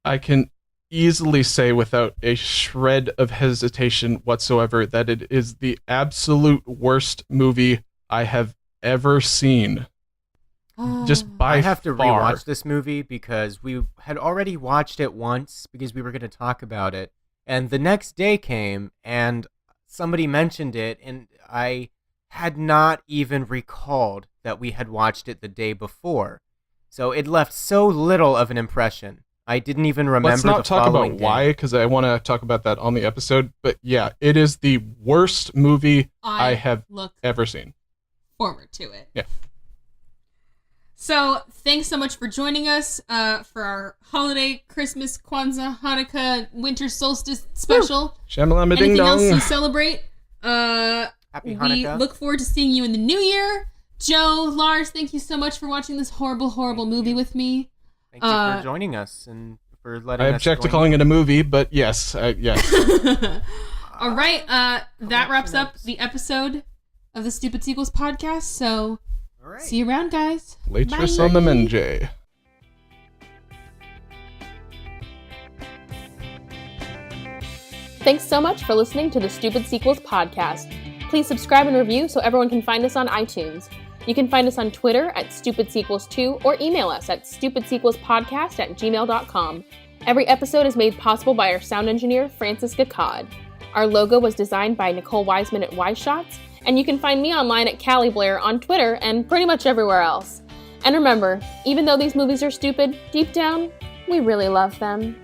I can easily say without a shred of hesitation whatsoever that it is the absolute worst movie I have ever seen. Just by I have to far. rewatch this movie because we had already watched it once because we were going to talk about it. And the next day came and somebody mentioned it, and I had not even recalled that we had watched it the day before. So it left so little of an impression. I didn't even remember. Let's not talk about why, because I want to talk about that on the episode. But yeah, it is the worst movie I have ever seen. Forward to it. Yeah. So thanks so much for joining us for our holiday, Christmas, Kwanzaa, Hanukkah, winter solstice special. Shamalama ding Anything dong. else you celebrate? Happy Hanukkah. We look forward to seeing you in the new year. Joe, Lars, thank you so much for watching this horrible, horrible movie with me. Thank you for joining us and for letting us. I object to calling it a movie, but yes, yes. All right, that wraps up the episode of the Stupid Sequels podcast. So, see you around, guys. Latest on the Menjay. Thanks so much for listening to the Stupid Sequels podcast. Please subscribe and review so everyone can find us on iTunes. You can find us on Twitter at StupidSequels2 or email us at stupidsequelspodcast@gmail.com. Every episode is made possible by our sound engineer, Francisca Codd. Our logo was designed by Nicole Wiseman at Wise Shots, and you can find me online at Callie Blair on Twitter and pretty much everywhere else. And remember, even though these movies are stupid, deep down, we really love them.